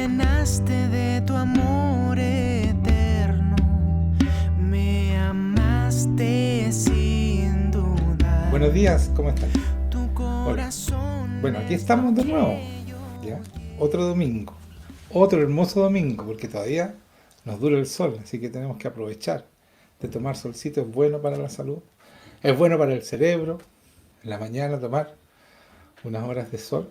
llenaste de tu amor eterno, me amaste sin duda. Buenos días, ¿cómo están? Tu Hola. corazón. Bueno, aquí estamos de nuevo, ¿ya? Otro domingo, otro hermoso domingo, porque todavía nos dura el sol, así que tenemos que aprovechar de tomar solcito. Es bueno para la salud, es bueno para el cerebro, en la mañana tomar unas horas de sol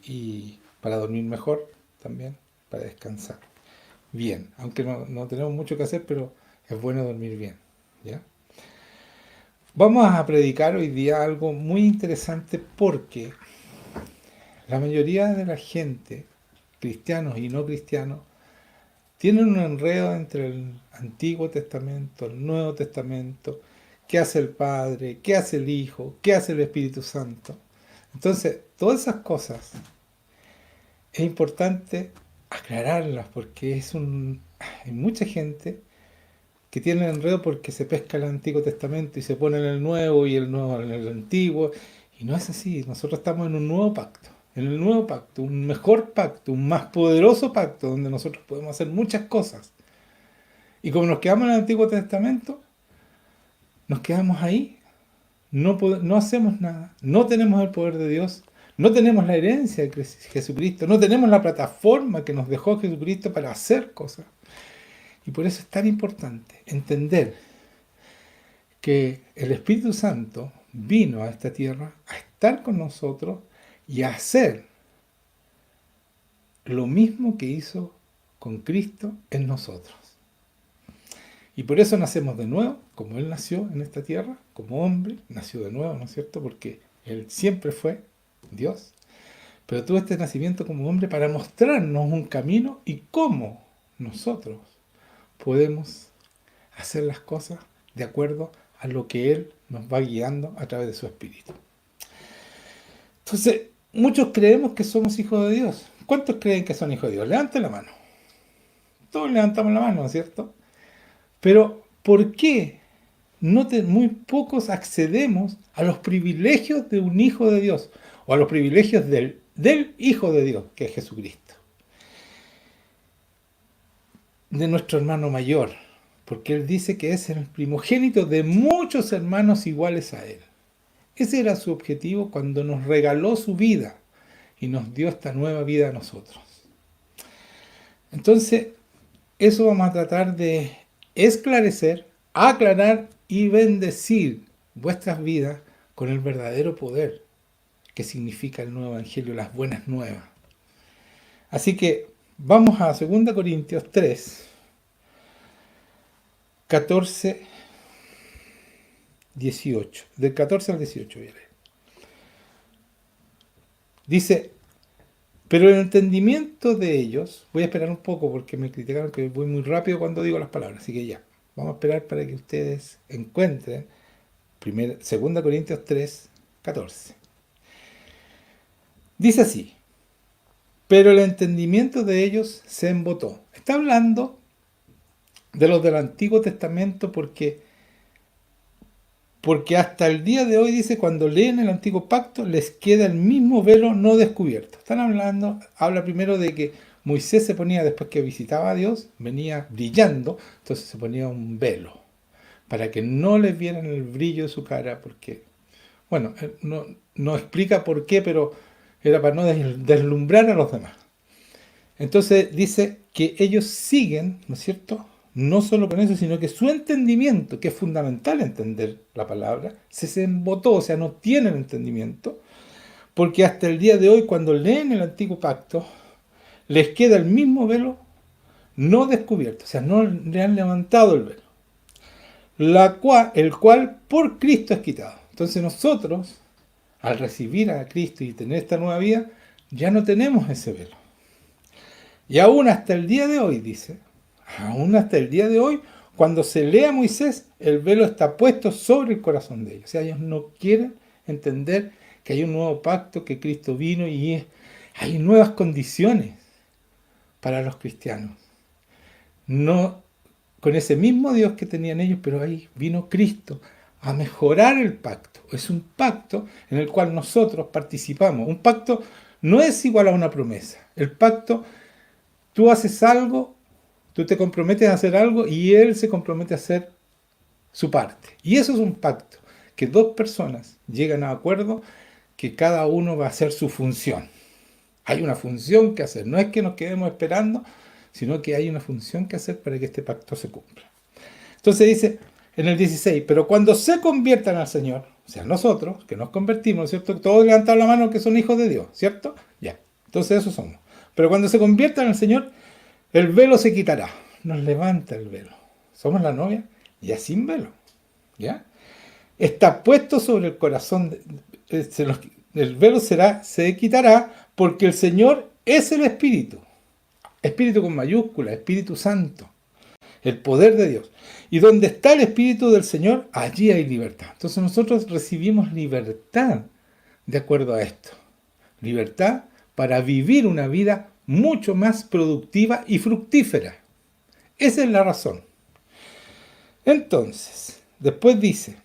y para dormir mejor también, para descansar bien, aunque no tenemos mucho que hacer, pero es bueno dormir bien, ¿ya? Vamos a predicar hoy día algo muy interesante porque la mayoría de la gente, cristianos y no cristianos, tienen un enredo entre el Antiguo Testamento, el Nuevo Testamento, qué hace el Padre, qué hace el Hijo, qué hace el Espíritu Santo. Entonces, todas esas cosas es importante aclararlas porque hay mucha gente que tiene enredo porque se pesca el Antiguo Testamento y se pone en el Nuevo y el Nuevo en el Antiguo. Y no es así. Nosotros estamos en un nuevo pacto. En el nuevo pacto, un mejor pacto, un más poderoso pacto donde nosotros podemos hacer muchas cosas. Y como nos quedamos en el Antiguo Testamento, nos quedamos ahí. No hacemos nada. No tenemos el poder de Dios. No tenemos la herencia de Jesucristo. No tenemos la plataforma que nos dejó Jesucristo para hacer cosas. Y por eso es tan importante entender que el Espíritu Santo vino a esta tierra a estar con nosotros y a hacer lo mismo que hizo con Cristo en nosotros. Y por eso nacemos de nuevo, como Él nació en esta tierra, como hombre, nació de nuevo, ¿no es cierto? Porque Él siempre fue Dios, pero tuvo este nacimiento como hombre para mostrarnos un camino y cómo nosotros podemos hacer las cosas de acuerdo a lo que Él nos va guiando a través de su Espíritu. Entonces, muchos creemos que somos hijos de Dios. ¿Cuántos creen que son hijos de Dios? Levanten la mano. Todos levantamos la mano, ¿no es cierto? Pero, ¿por qué muy pocos accedemos a los privilegios de un hijo de Dios? O a los privilegios del Hijo de Dios, que es Jesucristo. De nuestro hermano mayor, porque Él dice que es el primogénito de muchos hermanos iguales a Él. Ese era su objetivo cuando nos regaló su vida y nos dio esta nueva vida a nosotros. Entonces, eso vamos a tratar de esclarecer, aclarar y bendecir vuestras vidas con el verdadero poder que significa el nuevo evangelio, las buenas nuevas. Así que vamos a 2 Corintios 3, 14, 18. Del 14 al 18 voy a leer. Dice, pero el entendimiento de ellos, voy a esperar un poco porque me criticaron que voy muy rápido cuando digo las palabras, así que ya, vamos a esperar para que ustedes encuentren 2 Corintios 3, 14. Dice así, pero el entendimiento de ellos se embotó. Está hablando de los del Antiguo Testamento porque hasta el día de hoy, dice, cuando leen el Antiguo Pacto, les queda el mismo velo no descubierto. Habla primero de que Moisés se ponía, después que visitaba a Dios, venía brillando, entonces se ponía un velo, para que no les vieran el brillo de su cara, porque, bueno, no explica por qué, pero era para no deslumbrar a los demás. Entonces dice que ellos siguen, ¿no es cierto?, no solo con eso, sino que su entendimiento, que es fundamental entender la palabra, se embotó, o sea, no tienen entendimiento, porque hasta el día de hoy, cuando leen el Antiguo Pacto, les queda el mismo velo no descubierto, o sea, no le han levantado el velo, el cual por Cristo es quitado. Entonces nosotros, al recibir a Cristo y tener esta nueva vida, ya no tenemos ese velo. Y aún hasta el día de hoy, dice, cuando se lee a Moisés, el velo está puesto sobre el corazón de ellos. O sea, ellos no quieren entender que hay un nuevo pacto, que Cristo vino y hay nuevas condiciones para los cristianos. No con ese mismo Dios que tenían ellos, pero ahí vino Cristo a mejorar el pacto. Es un pacto en el cual nosotros participamos. Un pacto no es igual a una promesa. El pacto tú haces algo, tú te comprometes a hacer algo y él se compromete a hacer su parte. Y eso es un pacto, que dos personas llegan a acuerdo que cada uno va a hacer su función. Hay una función que hacer, no es que nos quedemos esperando, sino que hay una función que hacer para que este pacto se cumpla. Entonces dice en el 16, pero cuando se conviertan al Señor, o sea, nosotros, que nos convertimos, ¿cierto? Todos levantan la mano que son hijos de Dios, ¿cierto? Ya, entonces eso somos. Pero cuando se conviertan al Señor, el velo se quitará. Nos levanta el velo. Somos la novia ya sin velo, ¿ya? Está puesto sobre el corazón, el velo se quitará porque el Señor es el Espíritu. Espíritu con mayúscula, Espíritu Santo. El poder de Dios. Y donde está el Espíritu del Señor, allí hay libertad. Entonces nosotros recibimos libertad de acuerdo a esto. Libertad para vivir una vida mucho más productiva y fructífera. Esa es la razón. Entonces, después dice,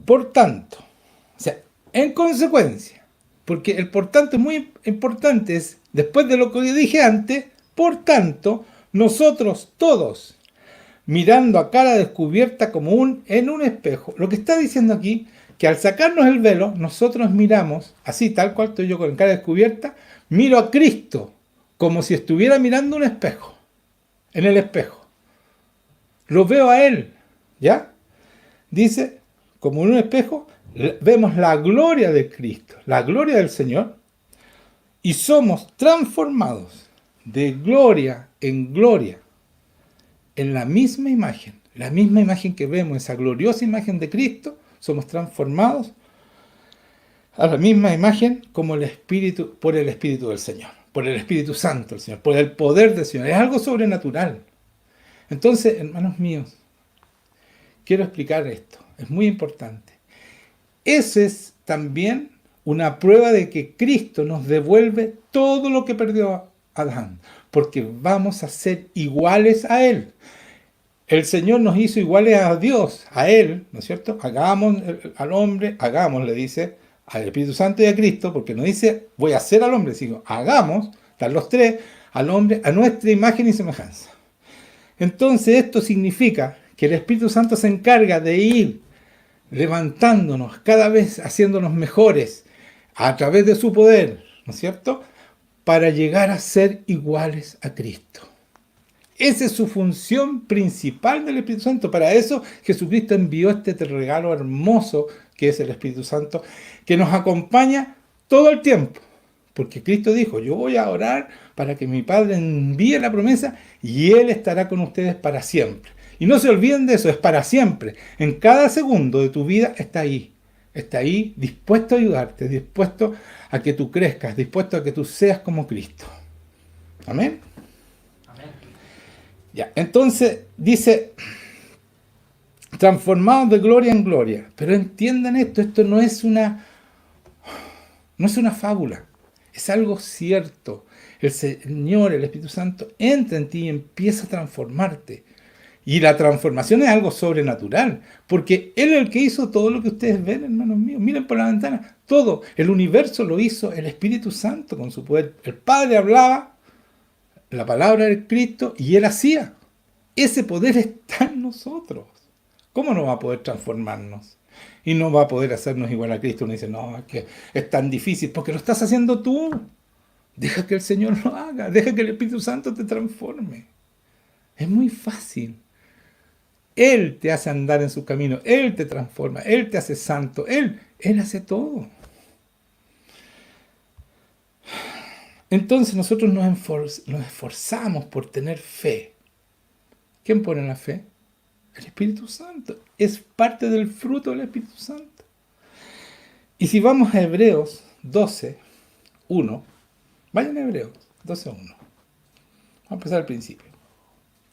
por tanto, o sea, en consecuencia, porque el por tanto es muy importante, es después de lo que yo dije antes, por tanto, nosotros todos, mirando a cara descubierta como en un espejo, lo que está diciendo aquí, que al sacarnos el velo, nosotros miramos, así tal cual estoy yo con cara descubierta, miro a Cristo, como si estuviera mirando un espejo, en el espejo. Lo veo a Él, ¿ya? Dice, como en un espejo, vemos la gloria de Cristo, la gloria del Señor, y somos transformados de gloria en gloria, en la misma imagen que vemos, esa gloriosa imagen de Cristo, somos transformados a la misma imagen como el Espíritu, por el Espíritu del Señor, por el Espíritu Santo del Señor, por el poder del Señor. Es algo sobrenatural. Entonces, hermanos míos, quiero explicar esto, es muy importante. Esa es también una prueba de que Cristo nos devuelve todo lo que perdió Adán, porque vamos a ser iguales a Él. El Señor nos hizo iguales a Dios, a Él, ¿no es cierto? Hagamos al hombre, hagamos, le dice al Espíritu Santo y a Cristo, porque no dice voy a hacer al hombre, sino hagamos, están los tres, al hombre a nuestra imagen y semejanza. Entonces esto significa que el Espíritu Santo se encarga de ir levantándonos, cada vez haciéndonos mejores a través de su poder, ¿no es cierto?, para llegar a ser iguales a Cristo. Esa es su función principal del Espíritu Santo. Para eso Jesucristo envió este regalo hermoso que es el Espíritu Santo, que nos acompaña todo el tiempo. Porque Cristo dijo, yo voy a orar para que mi Padre envíe la promesa y Él estará con ustedes para siempre. Y no se olviden de eso, es para siempre. En cada segundo de tu vida está ahí. Está ahí dispuesto a ayudarte, dispuesto a que tú crezcas, dispuesto a que tú seas como Cristo. Amén. Amén. Ya, entonces dice, transformados de gloria en gloria. Pero entiendan esto no es una fábula, es algo cierto. El Señor, el Espíritu Santo, entra en ti y empieza a transformarte. Y la transformación es algo sobrenatural, porque Él es el que hizo todo lo que ustedes ven, hermanos míos. Miren por la ventana, todo. El universo lo hizo el Espíritu Santo con su poder. El Padre hablaba, la palabra del Cristo, y Él hacía. Ese poder está en nosotros. ¿Cómo no va a poder transformarnos? Y no va a poder hacernos igual a Cristo. Uno dice, no, es que es tan difícil, porque lo estás haciendo tú. Deja que el Señor lo haga, deja que el Espíritu Santo te transforme. Es muy fácil. Él te hace andar en su camino, Él te transforma, Él te hace santo, Él hace todo. Entonces nosotros nos esforzamos por tener fe. ¿Quién pone la fe? El Espíritu Santo. Es parte del fruto del Espíritu Santo. Y si vamos a Hebreos 12, 1, vayan a Hebreos 12, 1. Vamos a empezar al principio.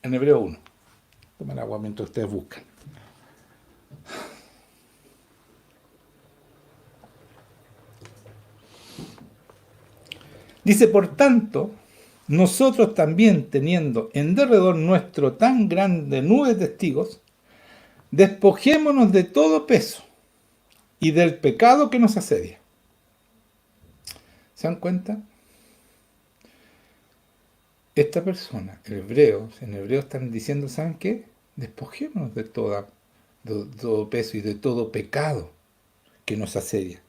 En Hebreo 1. Tomen agua mientras ustedes buscan. Dice, por tanto, nosotros también teniendo en derredor nuestro tan grande nube de testigos, despojémonos de todo peso y del pecado que nos asedia. ¿Se dan cuenta? Esta persona, en hebreo están diciendo, ¿saben qué? Despojémonos de todo peso y de todo pecado que nos asedia.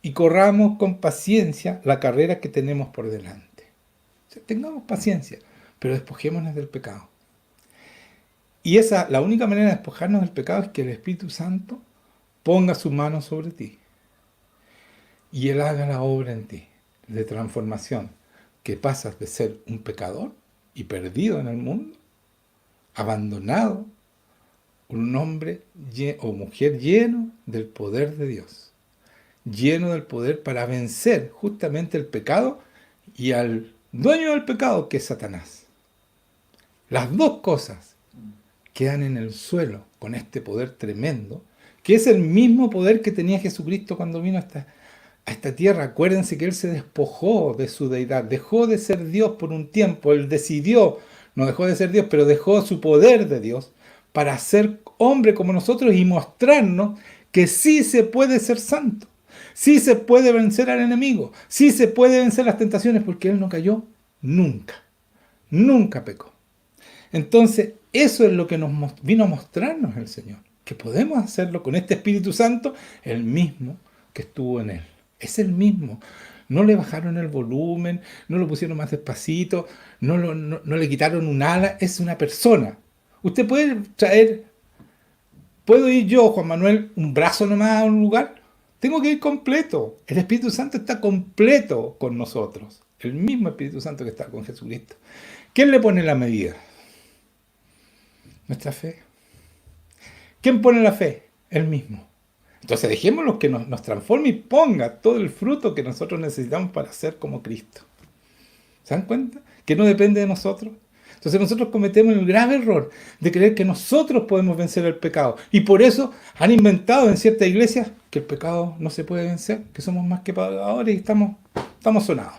Y corramos con paciencia la carrera que tenemos por delante. O sea, tengamos paciencia, pero despojémonos del pecado. Y la única manera de despojarnos del pecado es que el Espíritu Santo ponga su mano sobre ti. Y Él haga la obra en ti, de transformación, que pasas de ser un pecador y perdido en el mundo, abandonado, un hombre o mujer lleno del poder de Dios, lleno del poder para vencer justamente el pecado y al dueño del pecado, que es Satanás. Las dos cosas quedan en el suelo con este poder tremendo, que es el mismo poder que tenía Jesucristo cuando vino a esta tierra. Acuérdense que Él se despojó de su deidad, dejó de ser Dios por un tiempo. Él decidió, no dejó de ser Dios, pero dejó su poder de Dios para ser hombre como nosotros y mostrarnos que sí se puede ser santo, sí se puede vencer al enemigo, sí se puede vencer las tentaciones, porque Él no cayó nunca, nunca pecó. Entonces, eso es lo que nos vino a mostrarnos el Señor, que podemos hacerlo con este Espíritu Santo, el mismo que estuvo en Él. Es el mismo. No le bajaron el volumen, no lo pusieron más despacito, no le quitaron un ala, es una persona. Usted puede traer, ¿puedo ir yo, Juan Manuel, un brazo nomás a un lugar? Tengo que ir completo. El Espíritu Santo está completo con nosotros. El mismo Espíritu Santo que está con Jesucristo. ¿Quién le pone la medida? Nuestra fe. ¿Quién pone la fe? Él mismo. Entonces dejémoslo que nos transforme y ponga todo el fruto que nosotros necesitamos para ser como Cristo. ¿Se dan cuenta? Que no depende de nosotros. Entonces nosotros cometemos el grave error de creer que nosotros podemos vencer el pecado. Y por eso han inventado en ciertas iglesias que el pecado no se puede vencer, que somos más que pecadores y estamos sonados.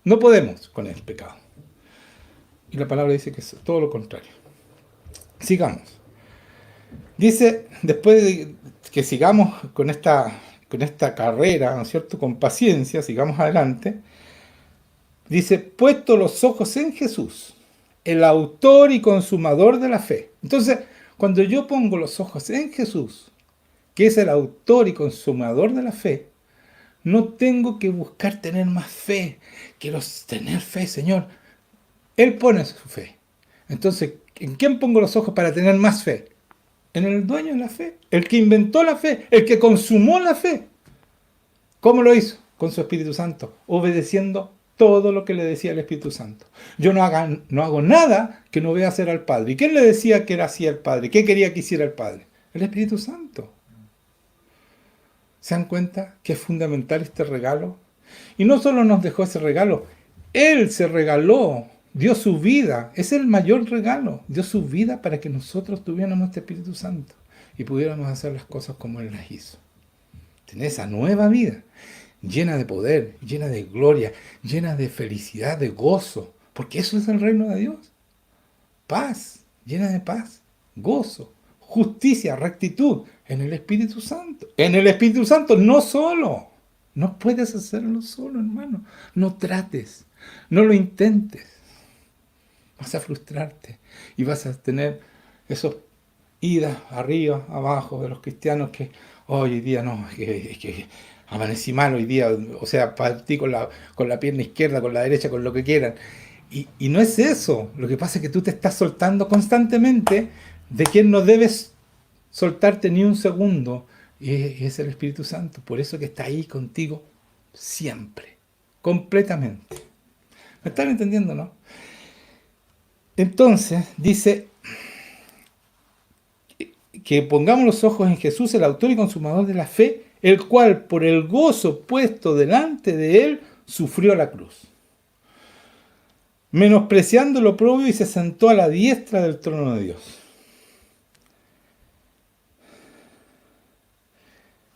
No podemos con el pecado. Y la palabra dice que es todo lo contrario. Sigamos. Dice, después de que sigamos con esta carrera, ¿no es cierto?, con paciencia, sigamos adelante, dice, puesto los ojos en Jesús, el autor y consumador de la fe. Entonces, cuando yo pongo los ojos en Jesús, que es el autor y consumador de la fe, no tengo que buscar tener más fe. Quiero tener fe, Señor. Él pone su fe. Entonces, ¿en quién pongo los ojos para tener más fe? En el dueño de la fe, el que inventó la fe, el que consumó la fe. ¿Cómo lo hizo? Con su Espíritu Santo, obedeciendo todo lo que le decía el Espíritu Santo. Yo no hago nada que no vea hacer al Padre. ¿Y quién le decía que era así el Padre? ¿Qué quería que hiciera el Padre? El Espíritu Santo. ¿Se dan cuenta que es fundamental este regalo? Y no solo nos dejó ese regalo, Él se regaló, dio su vida, es el mayor regalo, dio su vida para que nosotros tuviéramos este Espíritu Santo y pudiéramos hacer las cosas como Él las hizo. Tener esa nueva vida, llena de poder, llena de gloria, llena de felicidad, de gozo, porque eso es el reino de Dios. Paz, llena de paz, gozo, justicia, rectitud, en el Espíritu Santo. En el Espíritu Santo, no solo. No puedes hacerlo solo, hermano. No trates, no lo intentes. Vas a frustrarte y vas a tener esos idas arriba, abajo de los cristianos que hoy día no, es que amanecí mal hoy día, o sea, partí con la pierna izquierda, con la derecha, con lo que quieran. Y no es eso. Lo que pasa es que tú te estás soltando constantemente de quien no debes soltarte ni un segundo, y es el Espíritu Santo. Por eso que está ahí contigo siempre, completamente. ¿Me están entendiendo, no? Entonces, dice que pongamos los ojos en Jesús, el autor y consumador de la fe, el cual por el gozo puesto delante de él sufrió la cruz, menospreciando lo oprobio, y se sentó a la diestra del trono de Dios.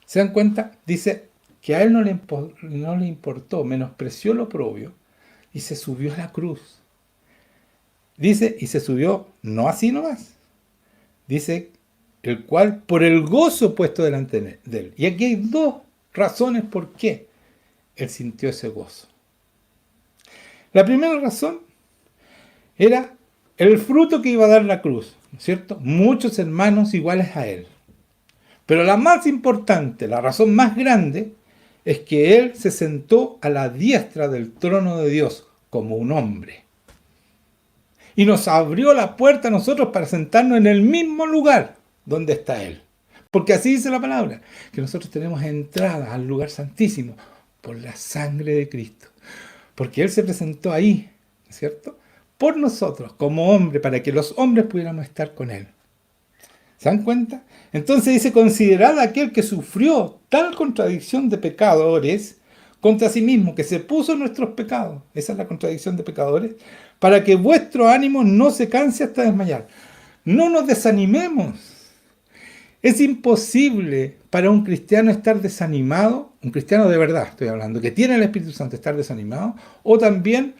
¿Se dan cuenta? Dice que a él no le importó, menospreció lo oprobio y se subió a la cruz. Dice, y se subió no así nomás. Dice, el cual por el gozo puesto delante de él. Y aquí hay dos razones por qué él sintió ese gozo. La primera razón era el fruto que iba a dar la cruz, ¿no es cierto? Muchos hermanos iguales a él. Pero la más importante, la razón más grande, es que él se sentó a la diestra del trono de Dios como un hombre. Y nos abrió la puerta a nosotros para sentarnos en el mismo lugar donde está él. Porque así dice la palabra, que nosotros tenemos entrada al lugar santísimo por la sangre de Cristo. Porque él se presentó ahí, ¿no es cierto?, por nosotros, como hombre, para que los hombres pudiéramos estar con él. ¿Se dan cuenta? Entonces dice, considerad a aquel que sufrió tal contradicción de pecadores contra sí mismo, que se puso en nuestros pecados. Esa es la contradicción de pecadores, para que vuestro ánimo no se canse hasta desmayar. No nos desanimemos. Es imposible para un cristiano estar desanimado, un cristiano de verdad estoy hablando, que tiene el Espíritu Santo, estar desanimado, o también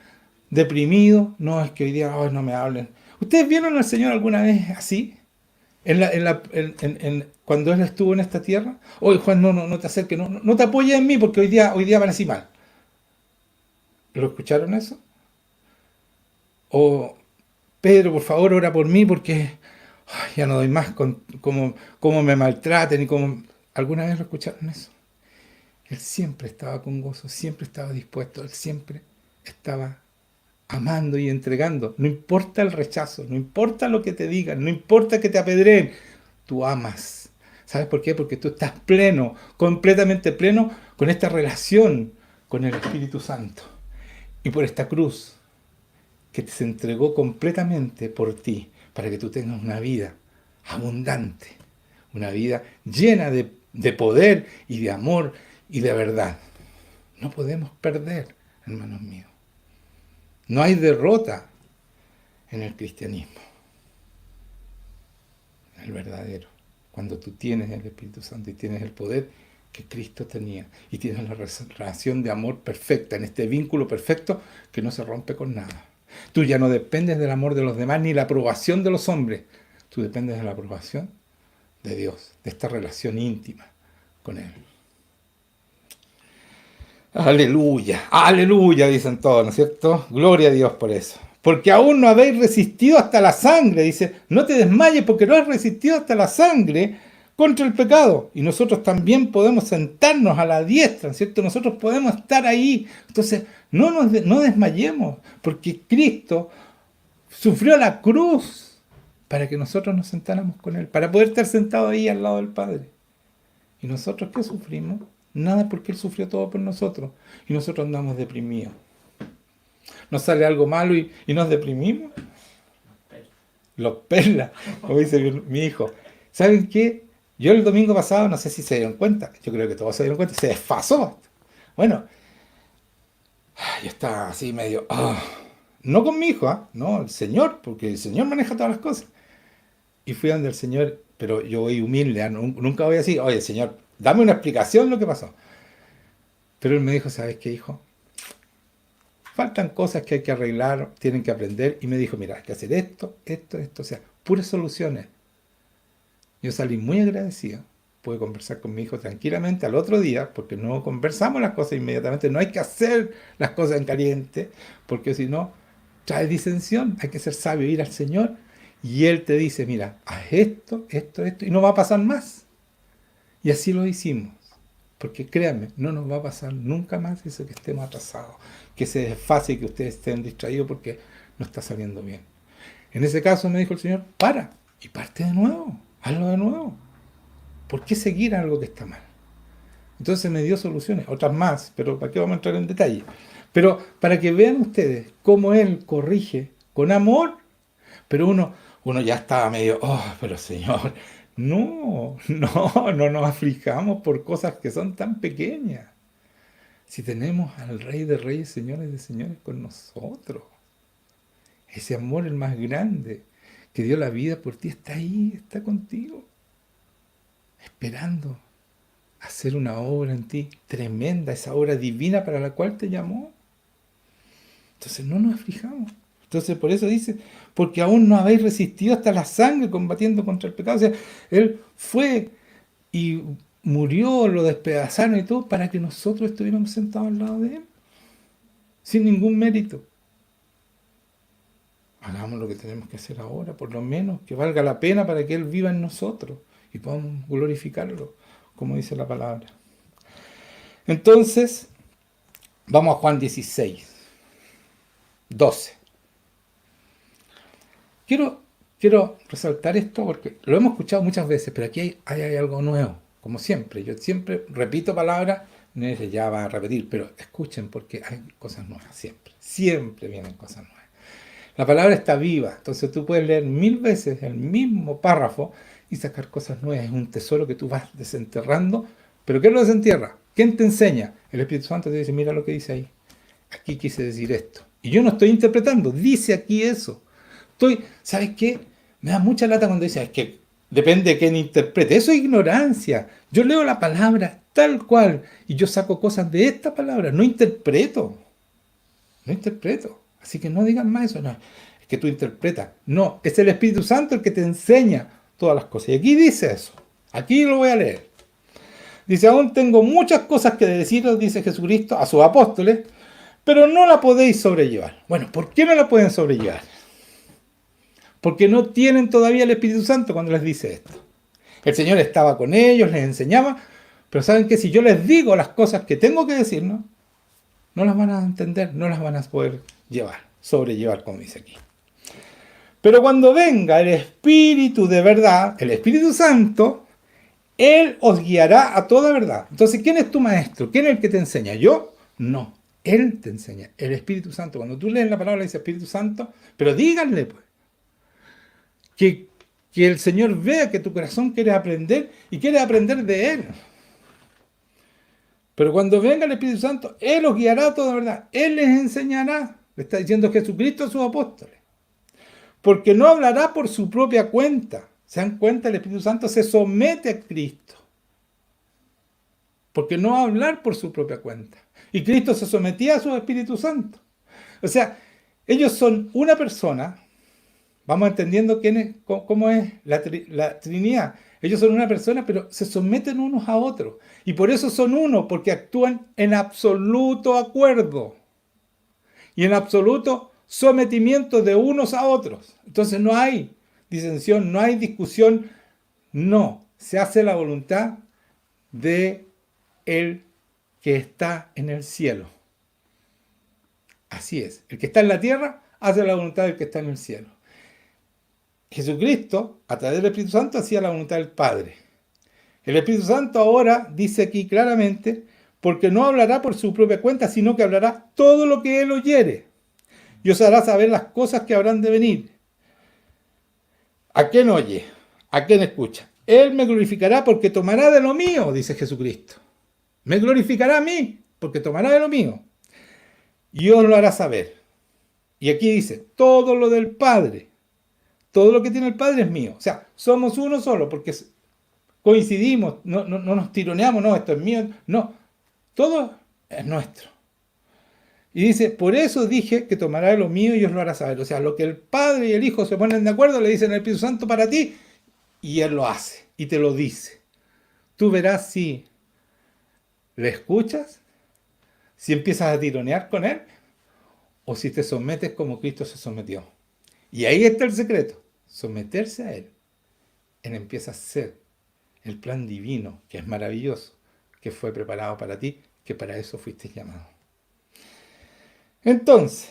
deprimido. No, es que hoy día no me hablen. ¿Ustedes vieron al Señor alguna vez así? Cuando Él estuvo en esta tierra. Oye, Juan, no te acerques, no te apoyes en mí porque hoy día amanecí mal. ¿Lo escucharon eso? O, Pedro, por favor, ora por mí porque ya no doy más con cómo me maltraten y cómo... ¿Alguna vez lo escucharon eso? Él siempre estaba con gozo, siempre estaba dispuesto, él siempre estaba amando y entregando. No importa el rechazo, no importa lo que te digan, no importa que te apedreen, tú amas. ¿Sabes por qué? Porque tú estás pleno, completamente pleno con esta relación con el Espíritu Santo. Y por esta cruz que se entregó completamente por ti, para que tú tengas una vida abundante, una vida llena de poder y de amor y de verdad. No podemos perder, hermanos míos. No hay derrota en el cristianismo, el verdadero. Cuando tú tienes el Espíritu Santo y tienes el poder que Cristo tenía y tienes la relación de amor perfecta, en este vínculo perfecto que no se rompe con nada. Tú ya no dependes del amor de los demás ni la aprobación de los hombres. Tú dependes de la aprobación de Dios, de esta relación íntima con Él. Aleluya, aleluya, dicen todos, ¿no es cierto? Gloria a Dios por eso. Porque aún no habéis resistido hasta la sangre, dice, no te desmayes porque no has resistido hasta la sangre contra el pecado. Y nosotros también podemos sentarnos a la diestra, ¿no es cierto? Nosotros podemos estar ahí. Entonces, no desmayemos, porque Cristo sufrió la cruz para que nosotros nos sentáramos con Él, para poder estar sentados ahí al lado del Padre. ¿Y nosotros qué sufrimos? Nada, porque Él sufrió todo por nosotros. Y nosotros andamos deprimidos. Nos sale algo malo y nos deprimimos. Los perlas, como dice mi hijo. ¿Saben qué? Yo el domingo pasado, no sé si se dieron cuenta, yo creo que todos se dieron cuenta, se desfasó. Bueno, yo estaba así medio... no con mi hijo, no, el Señor, porque el Señor maneja todas las cosas. Y fui donde el Señor, pero yo voy humilde, nunca voy así, oye, Señor, dame una explicación de lo que pasó. Pero Él me dijo, ¿sabes qué, hijo? Faltan cosas que hay que arreglar, tienen que aprender. Y me dijo, mira, hay que hacer esto, o sea, puras soluciones. Yo salí muy agradecido. Pude conversar con mi hijo tranquilamente al otro día, porque no conversamos las cosas inmediatamente. No hay que hacer las cosas en caliente, porque si no, trae disensión. Hay que ser sabio, ir al Señor. Y Él te dice, mira, haz esto, y no va a pasar más. Y así lo hicimos. Porque créanme, no nos va a pasar nunca más eso que estemos atrasados, que se desfase y que ustedes estén distraídos porque no está saliendo bien. En ese caso me dijo el Señor, para y parte de nuevo, hazlo de nuevo. ¿Por qué seguir algo que está mal? Entonces me dio soluciones, otras más, pero ¿para qué vamos a entrar en detalle? Pero para que vean ustedes cómo Él corrige con amor, pero uno ya estaba medio, pero Señor... No nos aflijamos por cosas que son tan pequeñas. Si tenemos al Rey de Reyes, Señores de Señores con nosotros. Ese amor el más grande, que dio la vida por ti, está ahí, está contigo. Esperando hacer una obra en ti tremenda, esa obra divina para la cual te llamó. Entonces no nos aflijamos. Entonces por eso dice, porque aún no habéis resistido hasta la sangre combatiendo contra el pecado. O sea, Él fue y murió, lo despedazaron y todo para que nosotros estuviéramos sentados al lado de Él, sin ningún mérito. Hagamos lo que tenemos que hacer ahora, por lo menos, que valga la pena para que Él viva en nosotros y podamos glorificarlo, como dice la palabra. Entonces, vamos a Juan 16, 12. Quiero resaltar esto porque lo hemos escuchado muchas veces, pero aquí hay algo nuevo, como siempre. Yo siempre repito palabras, no es que ya va a repetir, pero escuchen porque hay cosas nuevas, siempre. Siempre vienen cosas nuevas. La palabra está viva, entonces tú puedes leer 1000 veces el mismo párrafo y sacar cosas nuevas. Es un tesoro que tú vas desenterrando, pero ¿qué lo desentierra? ¿Quién te enseña? El Espíritu Santo te dice, mira lo que dice ahí. Aquí quise decir esto. Y yo no estoy interpretando, dice aquí eso. ¿Sabes qué? Me da mucha lata cuando dice, es que depende de quién interprete. Eso es ignorancia. Yo leo la palabra tal cual y yo saco cosas de esta palabra. No interpreto. Así que no digan más eso. No, es que tú interpretas. No, es el Espíritu Santo el que te enseña todas las cosas. Y aquí dice eso. Aquí lo voy a leer. Dice, aún tengo muchas cosas que deciros, dice Jesucristo a sus apóstoles, pero no la podéis sobrellevar. Bueno, ¿por qué no la pueden sobrellevar? Porque no tienen todavía el Espíritu Santo cuando les dice esto. El Señor estaba con ellos, les enseñaba, pero saben que si yo les digo las cosas que tengo que decir, no las van a entender, no las van a poder sobrellevar, como dice aquí. Pero cuando venga el Espíritu de verdad, el Espíritu Santo, Él os guiará a toda verdad. Entonces, ¿quién es tu maestro? ¿Quién es el que te enseña? ¿Yo? No. Él te enseña, el Espíritu Santo. Cuando tú lees la palabra dice Espíritu Santo, pero díganle pues, que el Señor vea que tu corazón quiere aprender y quiere aprender de Él. Pero cuando venga el Espíritu Santo, Él os guiará a toda verdad. Él les enseñará. Le está diciendo Jesucristo a sus apóstoles. Porque no hablará por su propia cuenta. ¿Se dan cuenta? El Espíritu Santo se somete a Cristo. Porque no va a hablar por su propia cuenta. Y Cristo se sometía a su Espíritu Santo. O sea, ellos son una persona. Vamos entendiendo cómo es la Trinidad. Ellos son una persona, pero se someten unos a otros. Y por eso son uno, porque actúan en absoluto acuerdo. Y en absoluto sometimiento de unos a otros. Entonces no hay disensión, no hay discusión. No, se hace la voluntad de el que está en el cielo. Así es. El que está en la tierra hace la voluntad del que está en el cielo. Jesucristo, a través del Espíritu Santo, hacía la voluntad del Padre. El Espíritu Santo ahora dice aquí claramente, porque no hablará por su propia cuenta, sino que hablará todo lo que Él oyere. Y os hará saber las cosas que habrán de venir. ¿A quién oye? ¿A quién escucha? Él me glorificará porque tomará de lo mío, dice Jesucristo. Me glorificará a mí porque tomará de lo mío. Y os lo hará saber. Y aquí dice, todo lo del Padre. Todo lo que tiene el Padre es mío. O sea, somos uno solo porque coincidimos, no nos tironeamos, no, esto es mío. No, todo es nuestro. Y dice, por eso dije que tomará de lo mío y os lo hará saber. O sea, lo que el Padre y el Hijo se ponen de acuerdo, le dicen al Espíritu Santo para ti, y Él lo hace, y te lo dice. Tú verás si le escuchas, si empiezas a tironear con Él, o si te sometes como Cristo se sometió. Y ahí está el secreto, someterse a Él. Él empieza a ser el plan divino, que es maravilloso, que fue preparado para ti, que para eso fuiste llamado. Entonces,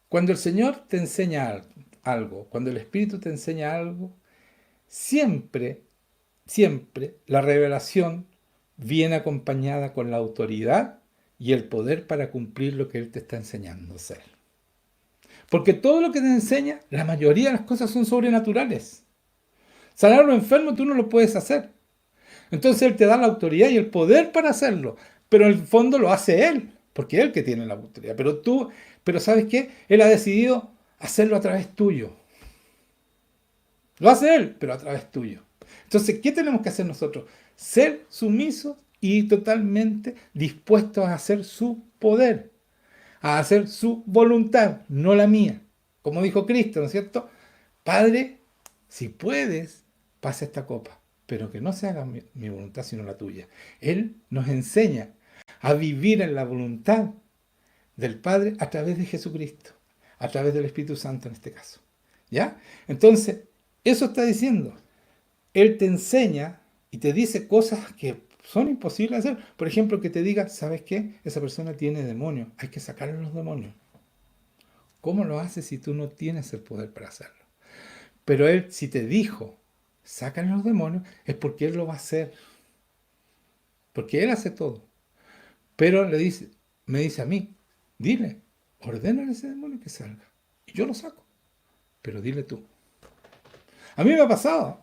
cuando el Señor te enseña algo, cuando el Espíritu te enseña algo, siempre la revelación viene acompañada con la autoridad y el poder para cumplir lo que Él te está enseñando a hacer. Porque todo lo que te enseña, la mayoría de las cosas son sobrenaturales. Sanar a los enfermos tú no lo puedes hacer. Entonces Él te da la autoridad y el poder para hacerlo. Pero en el fondo lo hace Él, porque es Él que tiene la autoridad. Pero ¿sabes qué? Él ha decidido hacerlo a través tuyo. Lo hace Él, pero a través tuyo. Entonces, ¿qué tenemos que hacer nosotros? Ser sumisos y totalmente dispuestos a hacer su poder, a hacer su voluntad, no la mía. Como dijo Cristo, ¿no es cierto? Padre, si puedes, pasa esta copa, pero que no se haga mi voluntad sino la tuya. Él nos enseña a vivir en la voluntad del Padre a través de Jesucristo, a través del Espíritu Santo en este caso. ¿Ya? Entonces, eso está diciendo. Él te enseña y te dice cosas que son imposibles de hacer. Por ejemplo, que te diga, ¿sabes qué? Esa persona tiene demonios, hay que sacarle los demonios. ¿Cómo lo haces si tú no tienes el poder para hacerlo? Pero Él, si te dijo, sácale los demonios, es porque Él lo va a hacer. Porque Él hace todo. Pero me dice a mí, dile, ordénale a ese demonio que salga. Y yo lo saco. Pero dile tú. A mí me ha pasado.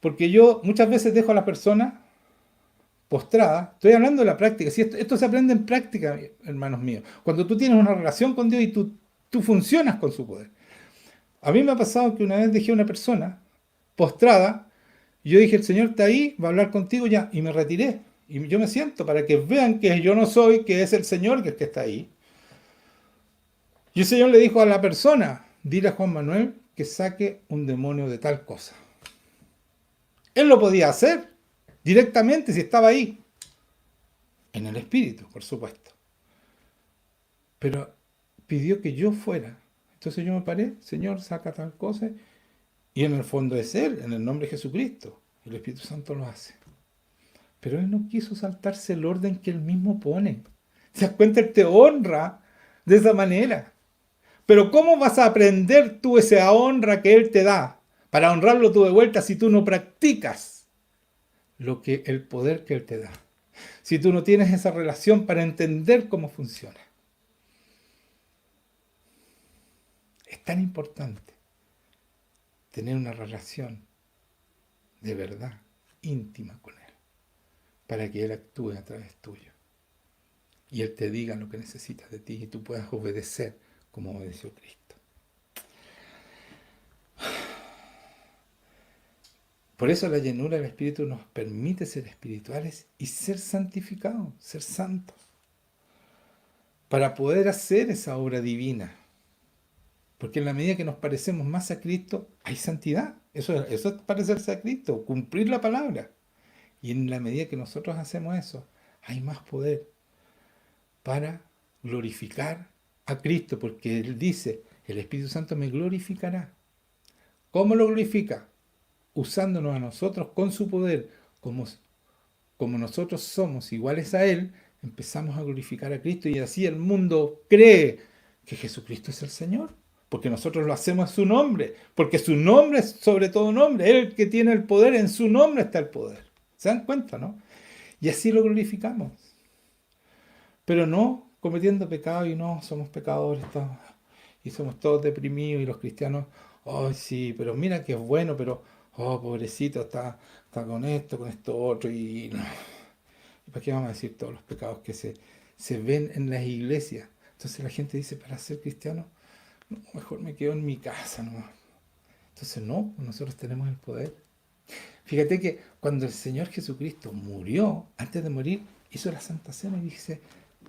Porque yo muchas veces dejo a la persona postrada. Estoy hablando de la práctica. Si esto se aprende en práctica, hermanos míos. Cuando tú tienes una relación con Dios y tú funcionas con su poder. A mí me ha pasado que una vez dejé a una persona postrada. Y yo dije, el Señor está ahí, va a hablar contigo ya. Y me retiré. Y yo me siento para que vean que yo no soy, que es el Señor que es que está ahí. Y el Señor le dijo a la persona, dile a Juan Manuel que saque un demonio de tal cosa. Él lo podía hacer directamente si estaba ahí. En el Espíritu, por supuesto. Pero pidió que yo fuera. Entonces yo me paré, Señor, saca tal cosa. Y en el fondo es Él, en el nombre de Jesucristo. El Espíritu Santo lo hace. Pero Él no quiso saltarse el orden que Él mismo pone. ¿Se das cuenta? Él te honra de esa manera. Pero ¿cómo vas a aprender tú esa honra que Él te da? Para honrarlo tú de vuelta si tú no practicas el poder que Él te da. Si tú no tienes esa relación para entender cómo funciona. Es tan importante tener una relación de verdad, íntima con Él, para que Él actúe a través tuyo. Y Él te diga lo que necesitas de ti y tú puedas obedecer como obedeció Cristo. Por eso la llenura del Espíritu nos permite ser espirituales y ser santificados, ser santos, para poder hacer esa obra divina. Porque en la medida que nos parecemos más a Cristo, hay santidad. Eso es parecerse a Cristo, cumplir la palabra. Y en la medida que nosotros hacemos eso, hay más poder para glorificar a Cristo, porque Él dice, el Espíritu Santo me glorificará. ¿Cómo lo glorifica? Usándonos a nosotros con su poder, como nosotros somos iguales a Él, empezamos a glorificar a Cristo y así el mundo cree que Jesucristo es el Señor, porque nosotros lo hacemos en su nombre, porque su nombre es sobre todo nombre, Él el que tiene el poder, en su nombre está el poder. ¿Se dan cuenta, no? Y así lo glorificamos. Pero no cometiendo pecado y no somos pecadores y somos todos deprimidos y los cristianos, oh sí, pero mira que es bueno, pero oh pobrecito, está con esto otro y no. ¿Y para qué vamos a decir todos los pecados que se ven en las iglesias? Entonces la gente dice, para ser cristiano, no, mejor me quedo en mi casa nomás. Entonces no, nosotros tenemos el poder. Fíjate que cuando el Señor Jesucristo murió, antes de morir, hizo la Santa Cena y dice,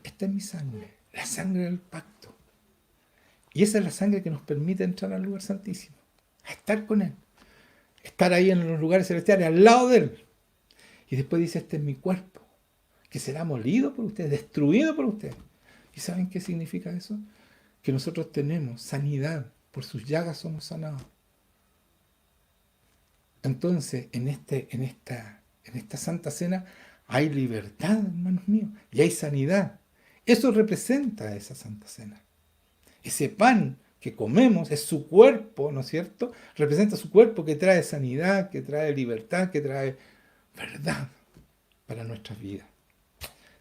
esta es mi sangre, la sangre del pacto. Y esa es la sangre que nos permite entrar al lugar santísimo, a estar con Él, estar ahí en los lugares celestiales, al lado de Él. Y después dice, este es mi cuerpo, que será molido por ustedes, destruido por ustedes. ¿Y saben qué significa eso? Que nosotros tenemos sanidad, por sus llagas somos sanados. Entonces, en esta Santa Cena hay libertad, hermanos míos, y hay sanidad. Eso representa esa Santa Cena. Ese pan que comemos es su cuerpo, ¿no es cierto? Representa su cuerpo que trae sanidad, que trae libertad, que trae verdad para nuestras vidas.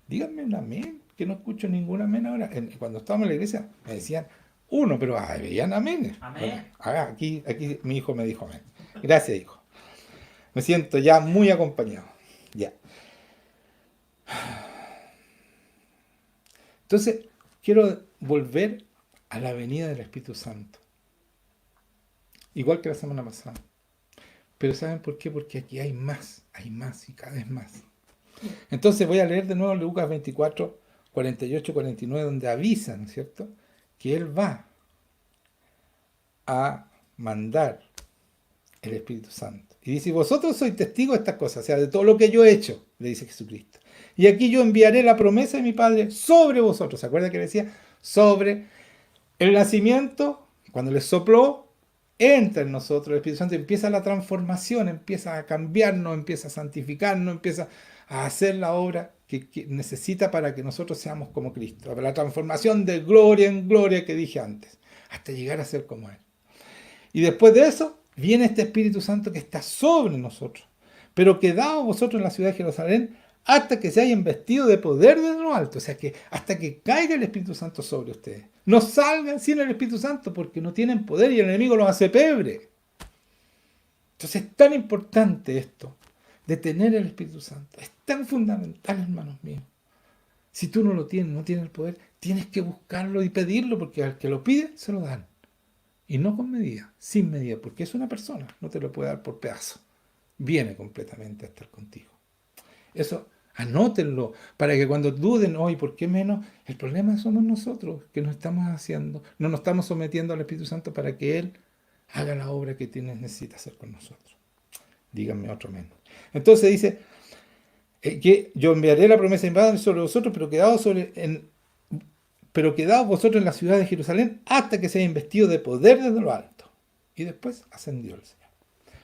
Díganme un amén, que no escucho ningún amén ahora. Cuando estábamos en la iglesia me decían uno, pero veían amén. Amén. Aquí mi hijo me dijo amén. Gracias, hijo. Me siento ya muy acompañado. Ya. Entonces, quiero volver a la venida del Espíritu Santo. Igual que la semana pasada. Pero ¿saben por qué? Porque aquí hay más y cada vez más. Entonces voy a leer de nuevo Lucas 24, 48, 49, donde avisa, ¿no es cierto?, que Él va a mandar el Espíritu Santo. Y dice, vosotros sois testigos de estas cosas, o sea, de todo lo que yo he hecho, le dice Jesucristo. Y aquí yo enviaré la promesa de mi Padre sobre vosotros. ¿Se acuerda que decía? Sobre el nacimiento, cuando les sopló, entra en nosotros el Espíritu Santo, empieza la transformación, empieza a cambiarnos, empieza a santificarnos, empieza a hacer la obra que necesita para que nosotros seamos como Cristo. La transformación de gloria en gloria que dije antes, hasta llegar a ser como Él. Y después de eso, viene este Espíritu Santo que está sobre nosotros, pero quedaos vosotros en la ciudad de Jerusalén hasta que se hayan vestido de poder de lo alto, o sea, que hasta que caiga el Espíritu Santo sobre ustedes. No salgan sin el Espíritu Santo porque no tienen poder y el enemigo los hace pebre. Entonces es tan importante esto, de tener el Espíritu Santo. Es tan fundamental, hermanos míos. Si tú no lo tienes, no tienes el poder, tienes que buscarlo y pedirlo, porque al que lo pide, se lo dan. Y no con medida, sin medida, porque es una persona, no te lo puede dar por pedazo. Viene completamente a estar contigo. Eso, anótenlo, para que cuando duden, hoy, ¿por qué menos? El problema somos nosotros, que no estamos haciendo, no nos estamos sometiendo al Espíritu Santo para que Él haga la obra que necesita hacer con nosotros. Díganme otro menos. Entonces dice, que yo enviaré la promesa de mi Padre sobre vosotros, pero quedaos vosotros en la ciudad de Jerusalén hasta que se haya investido de poder desde lo alto. Y después ascendió el Señor.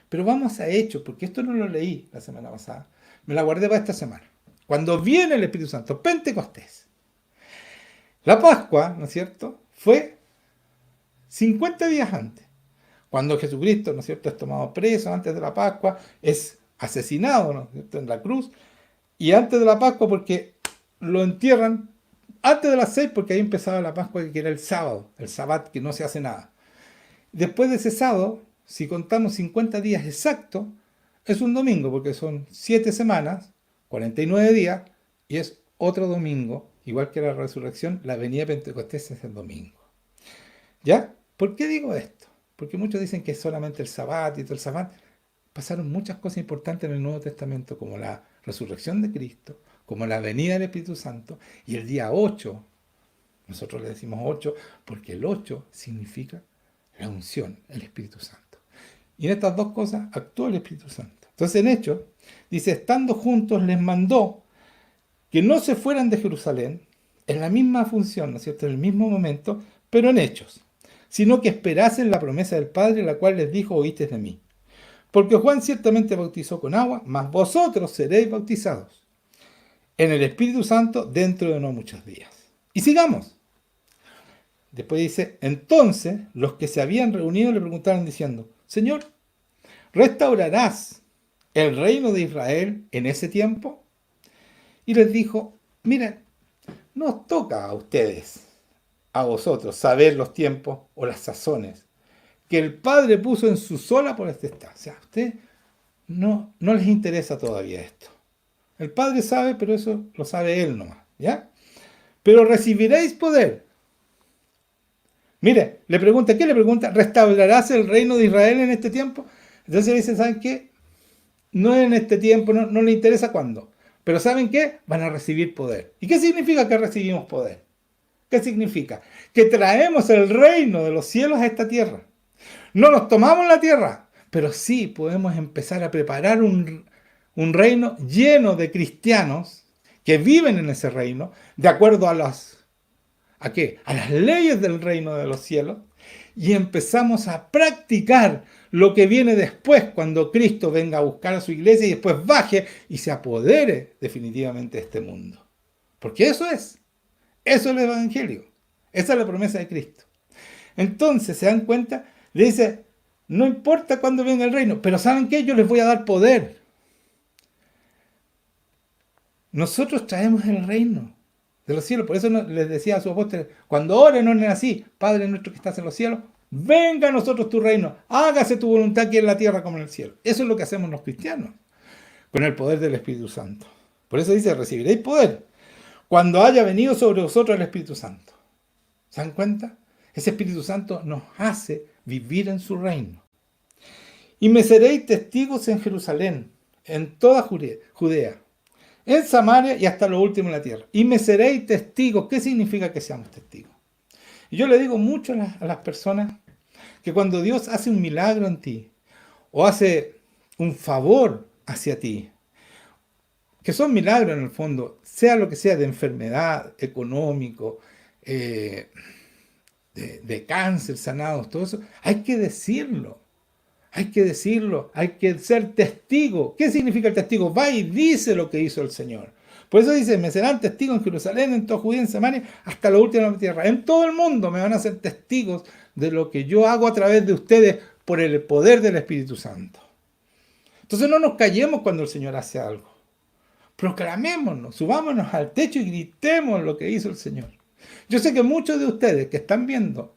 Pero vamos a Hechos, porque esto no lo leí la semana pasada. Me la guardé para esta semana. Cuando viene el Espíritu Santo, Pentecostés. La Pascua, ¿no es cierto?, fue 50 días antes. Cuando Jesucristo, ¿no es cierto?, es tomado preso antes de la Pascua, es asesinado, ¿no es cierto?, en la cruz. Y antes de la Pascua, porque lo entierran antes de las 6, porque ahí empezaba la Pascua, que era el sábado, el Sabbat, que no se hace nada. Después de ese sábado, si contamos 50 días exactos, es un domingo, porque son 7 semanas, 49 días, y es otro domingo, igual que la resurrección, la venida de Pentecostés es el domingo. ¿Ya? ¿Por qué digo esto? Porque muchos dicen que es solamente el Sabbat y todo el Sabbat. Pasaron muchas cosas importantes en el Nuevo Testamento, como la resurrección de Cristo, como la venida del Espíritu Santo, y el día 8, nosotros le decimos 8, porque el 8 significa la unción, el Espíritu Santo. Y en estas dos cosas actuó el Espíritu Santo. Entonces en Hechos, dice, estando juntos les mandó que no se fueran de Jerusalén, en la misma función, ¿no es cierto?, en el mismo momento, pero en Hechos, sino que esperasen la promesa del Padre, la cual les dijo, oísteis de mí. Porque Juan ciertamente bautizó con agua, mas vosotros seréis bautizados en el Espíritu Santo dentro de no muchos días. Y sigamos. Después dice, entonces los que se habían reunido le preguntaron diciendo, Señor, ¿restaurarás el reino de Israel en ese tiempo? Y les dijo, miren, no os toca a ustedes, a vosotros, saber los tiempos o las sazones que el Padre puso en su sola potestad. O sea, a ustedes no les interesa todavía esto. El Padre sabe, pero eso lo sabe Él nomás, ¿ya? Pero recibiréis poder. Mire, le pregunta, ¿qué le pregunta? ¿Restaurarás el reino de Israel en este tiempo? Entonces dicen, ¿saben qué? No en este tiempo, no le interesa cuándo. Pero ¿saben qué? Van a recibir poder. ¿Y qué significa que recibimos poder? ¿Qué significa? Que traemos el reino de los cielos a esta tierra. No nos tomamos la tierra, pero sí podemos empezar a preparar un reino lleno de cristianos que viven en ese reino, de acuerdo a las leyes del reino de los cielos, y empezamos a practicar lo que viene después, cuando Cristo venga a buscar a su iglesia y después baje y se apodere definitivamente de este mundo. Porque eso es el Evangelio, esa es la promesa de Cristo. Entonces, ¿se dan cuenta? Le dice, no importa cuándo venga el reino, pero ¿saben qué? Yo les voy a dar poder. Nosotros traemos el reino de los cielos. Por eso les decía a sus apóstoles, cuando oren, oren así, Padre nuestro que estás en los cielos, venga a nosotros tu reino, hágase tu voluntad aquí en la tierra como en el cielo. Eso es lo que hacemos los cristianos, con el poder del Espíritu Santo. Por eso dice, recibiréis poder cuando haya venido sobre vosotros el Espíritu Santo. ¿Se dan cuenta? Ese Espíritu Santo nos hace vivir en su reino. Y me seréis testigos en Jerusalén, en toda Judea, en Samaria y hasta lo último en la tierra. Y me seréis testigos. ¿Qué significa que seamos testigos? Y yo le digo mucho a las personas que cuando Dios hace un milagro en ti, o hace un favor hacia ti, que son milagros en el fondo, sea lo que sea, de enfermedad, económico, eh, de cáncer, sanados, todo eso, hay que decirlo. Hay que decirlo, hay que ser testigo. ¿Qué significa el testigo? Va y dice lo que hizo el Señor. Por eso dice, me serán testigos en Jerusalén, en toda Judea, en Samaria, hasta la última de la tierra. En todo el mundo me van a ser testigos de lo que yo hago a través de ustedes por el poder del Espíritu Santo. Entonces no nos callemos cuando el Señor hace algo. Proclamémonos, subámonos al techo y gritemos lo que hizo el Señor. Yo sé que muchos de ustedes que están viendo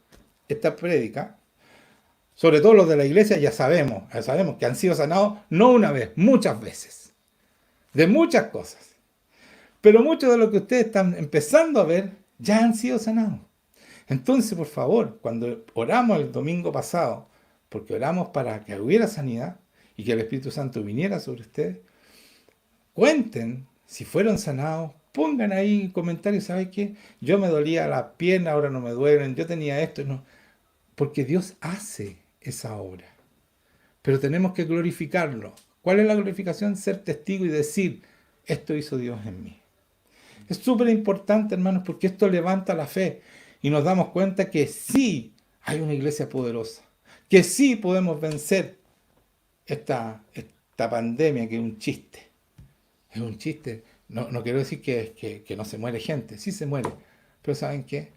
esta prédica, sobre todo los de la iglesia, ya sabemos que han sido sanados no una vez, muchas veces, de muchas cosas. Pero muchos de lo que ustedes están empezando a ver ya han sido sanados. Entonces, por favor, cuando oramos el domingo pasado, porque oramos para que hubiera sanidad y que el Espíritu Santo viniera sobre ustedes, cuenten si fueron sanados, pongan ahí comentarios, ¿sabes qué? Yo me dolía la pierna, ahora no me duelen, yo tenía esto, no. Porque Dios hace esa obra. Pero tenemos que glorificarlo. ¿Cuál es la glorificación? Ser testigo y decir, esto hizo Dios en mí. Es súper importante, hermanos, porque esto levanta la fe y nos damos cuenta que sí hay una iglesia poderosa, que sí podemos vencer esta pandemia que es un chiste. Es un chiste. No quiero decir que no se muere gente, sí se muere, pero ¿saben qué?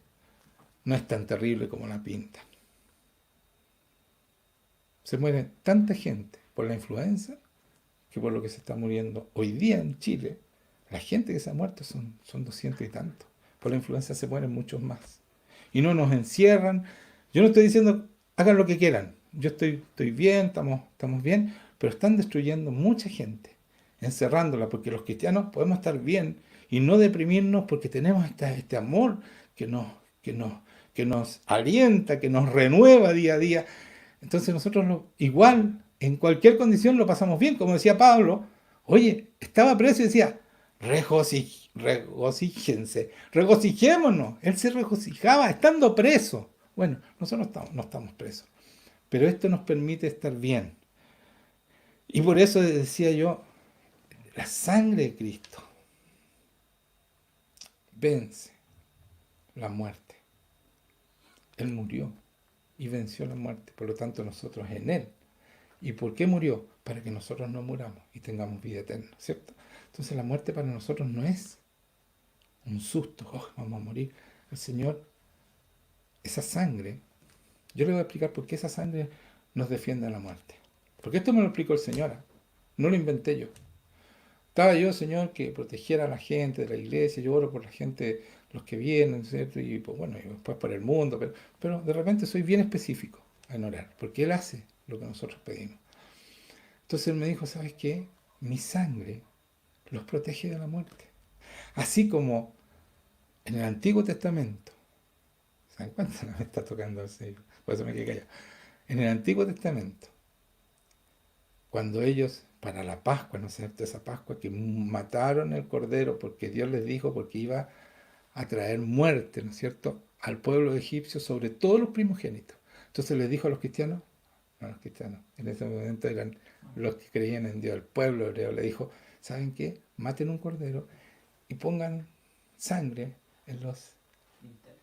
No es tan terrible como la pinta. Se muere tanta gente por la influenza que por lo que se está muriendo hoy día en Chile. La gente que se ha muerto son 200 y tantos. Por la influenza se mueren muchos más. Y no nos encierran. Yo no estoy diciendo hagan lo que quieran. Yo estoy bien, estamos bien, pero están destruyendo mucha gente, encerrándola, porque los cristianos podemos estar bien y no deprimirnos porque tenemos este amor que nos alienta, que nos renueva día a día. Entonces nosotros igual, en cualquier condición lo pasamos bien, como decía Pablo. Oye, estaba preso y decía, regocíjense, regocijémonos. Él se regocijaba estando preso. Bueno, nosotros no estamos presos, pero esto nos permite estar bien. Y por eso decía yo, la sangre de Cristo vence la muerte. Él murió y venció la muerte. Por lo tanto, nosotros en Él. ¿Y por qué murió? Para que nosotros no muramos y tengamos vida eterna, ¿cierto? Entonces la muerte para nosotros no es un susto, oh, vamos a morir. El Señor, esa sangre, yo le voy a explicar por qué esa sangre nos defiende de la muerte. Porque esto me lo explicó el Señor, no lo inventé yo. Estaba yo, Señor, que protegiera a la gente de la iglesia, yo oro por la gente, los que vienen, ¿cierto? Y pues, bueno, y después por el mundo, pero de repente soy bien específico en orar, porque Él hace lo que nosotros pedimos. Entonces Él me dijo, ¿sabes qué? Mi sangre los protege de la muerte. Así como en el Antiguo Testamento, ¿saben cuánto me está tocando así? Por eso me quedé callado. En el Antiguo Testamento, cuando ellos, para la Pascua, ¿no es cierto? Esa Pascua que mataron el cordero porque Dios les dijo, porque iba a traer muerte, ¿no es cierto?, al pueblo egipcio sobre todos los primogénitos. Entonces les dijo a los cristianos, no a los cristianos, en ese momento eran los que creían en Dios, el pueblo hebreo, le dijo, ¿saben qué? Maten un cordero y pongan sangre en los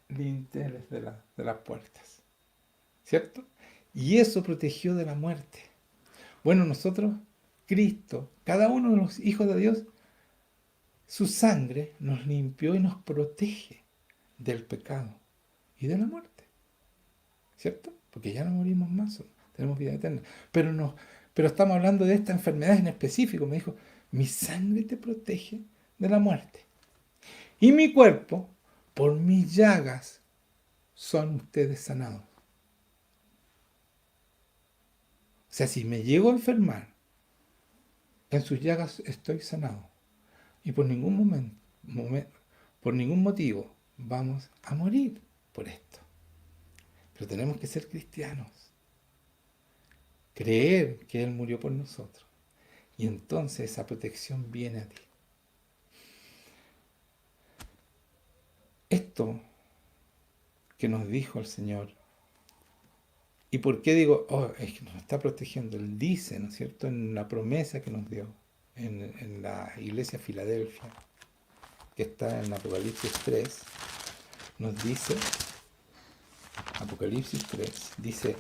linteles de las puertas, ¿cierto? Y eso protegió de la muerte. Bueno, nosotros, Cristo, cada uno de los hijos de Dios, su sangre nos limpió y nos protege del pecado y de la muerte, ¿cierto? Porque ya no morimos más, tenemos vida eterna. Pero estamos hablando de esta enfermedad en específico. Me dijo, mi sangre te protege de la muerte. Y mi cuerpo, por mis llagas, son ustedes sanados. O sea, si me llego a enfermar, en sus llagas estoy sanado. Y por ningún por ningún motivo vamos a morir por esto. Pero tenemos que ser cristianos. Creer que Él murió por nosotros. Y entonces esa protección viene a ti. Esto que nos dijo el Señor ¿Y por qué digo, oh, es que nos está protegiendo? Él dice, ¿no es cierto?, en la promesa que nos dio, en la iglesia de Filadelfia, que está en Apocalipsis 3, nos dice, Apocalipsis 3, dice,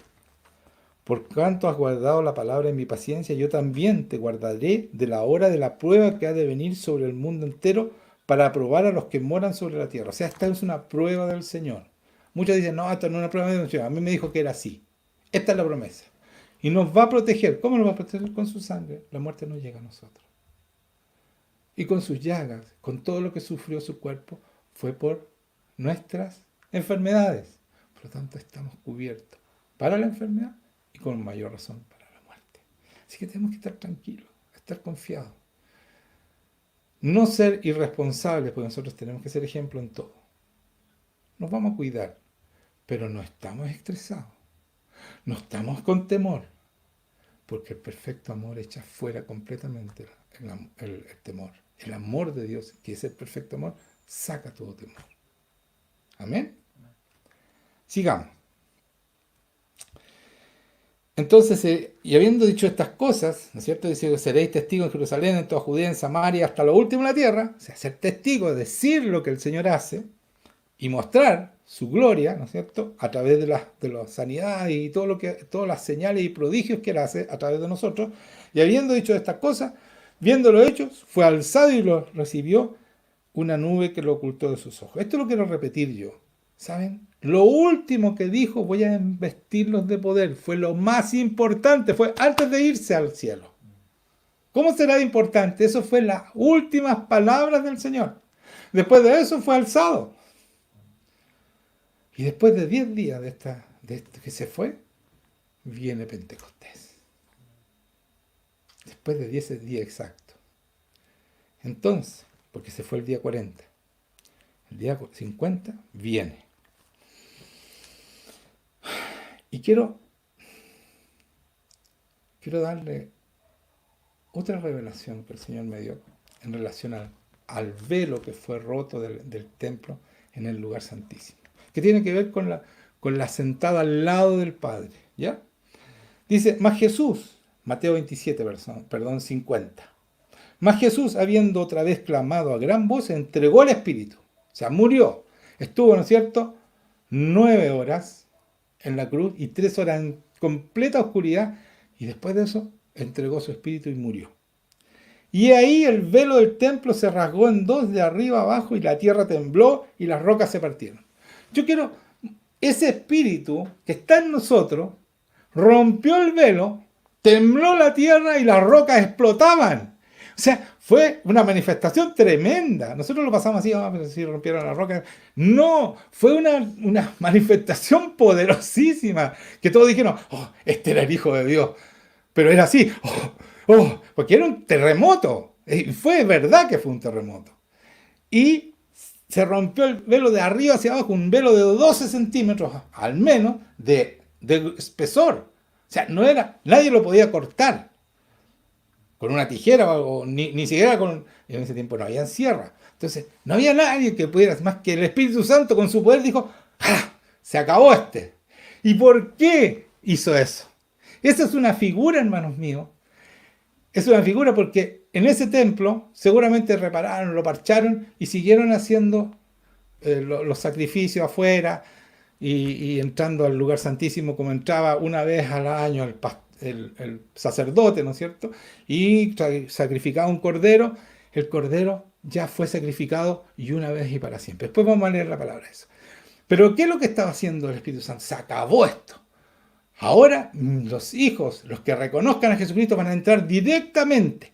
por cuanto has guardado la palabra de mi paciencia, yo también te guardaré de la hora de la prueba que ha de venir sobre el mundo entero para probar a los que moran sobre la tierra. O sea, esta es una prueba del Señor. Muchos dicen, no, esto no es una prueba del Señor. A mí me dijo que era así. Esta es la promesa. Y nos va a proteger. ¿Cómo nos va a proteger? Con su sangre. La muerte no llega a nosotros. Y con sus llagas, con todo lo que sufrió su cuerpo, fue por nuestras enfermedades. Por lo tanto, estamos cubiertos para la enfermedad y con mayor razón para la muerte. Así que tenemos que estar tranquilos, estar confiados. No ser irresponsables, porque nosotros tenemos que ser ejemplo en todo. Nos vamos a cuidar, pero no estamos estresados. No estamos con temor, porque el perfecto amor echa fuera completamente el temor. El amor de Dios, que es el perfecto amor, saca todo temor. Amén. Sigamos. Entonces, y habiendo dicho estas cosas, ¿no es cierto? Dice que seréis testigos en Jerusalén, en toda Judea, en Samaria, hasta lo último de la tierra. O sea, ser testigo, decir lo que el Señor hace y mostrar su gloria, ¿no es cierto?, a través de las sanidades y todas las señales y prodigios que Él hace a través de nosotros. Y habiendo dicho estas cosas, viéndolo hechos, fue alzado y lo recibió una nube que lo ocultó de sus ojos. Esto lo quiero repetir yo. ¿Saben? Lo último que dijo, voy a investirlos de poder, fue lo más importante, fue antes de irse al cielo. ¿Cómo será importante? Eso fue las últimas palabras del Señor. Después de eso fue alzado. Y después de 10 días de esto que se fue, viene Pentecostés. Después de 10 días exactos. Entonces, porque se fue el día 40, el día 50 viene. Y quiero darle otra revelación que el Señor me dio en relación al velo que fue roto del templo en el lugar santísimo, que tiene que ver con la sentada al lado del Padre, ¿ya? Dice, mas Jesús, Mateo 27, 50, mas Jesús, habiendo otra vez clamado a gran voz, entregó el Espíritu, o sea, murió, estuvo, ¿no es cierto?, 9 horas en la cruz y 3 horas en completa oscuridad, y después de eso entregó su espíritu y murió. Y ahí el velo del templo se rasgó en dos de arriba abajo y la tierra tembló y las rocas se partieron. Yo quiero, ese espíritu que está en nosotros, rompió el velo, tembló la tierra y las rocas explotaban. O sea, fue una manifestación tremenda. Nosotros lo pasamos así, pero si rompieron las rocas. No, fue una manifestación poderosísima, que todos dijeron, oh, este era el Hijo de Dios. Pero era así, porque era un terremoto. Y fue verdad que fue un terremoto. Y se rompió el velo de arriba hacia abajo, un velo de 12 centímetros, al menos, de espesor. O sea, nadie lo podía cortar con una tijera o ni siquiera en ese tiempo no había sierra. Entonces, no había nadie que pudiera, más que el Espíritu Santo con su poder dijo, se acabó este. ¿Y por qué hizo eso? Esa es una figura, hermanos míos. Es una figura porque en ese templo seguramente repararon, lo parcharon y siguieron haciendo los sacrificios afuera y entrando al lugar santísimo como entraba una vez al año el sacerdote, ¿no es cierto? Y sacrificaba un cordero. El cordero ya fue sacrificado y una vez y para siempre. Después vamos a leer la palabra de eso. Pero ¿qué es lo que estaba haciendo el Espíritu Santo? Se acabó esto. Ahora los hijos, los que reconozcan a Jesucristo, van a entrar directamente,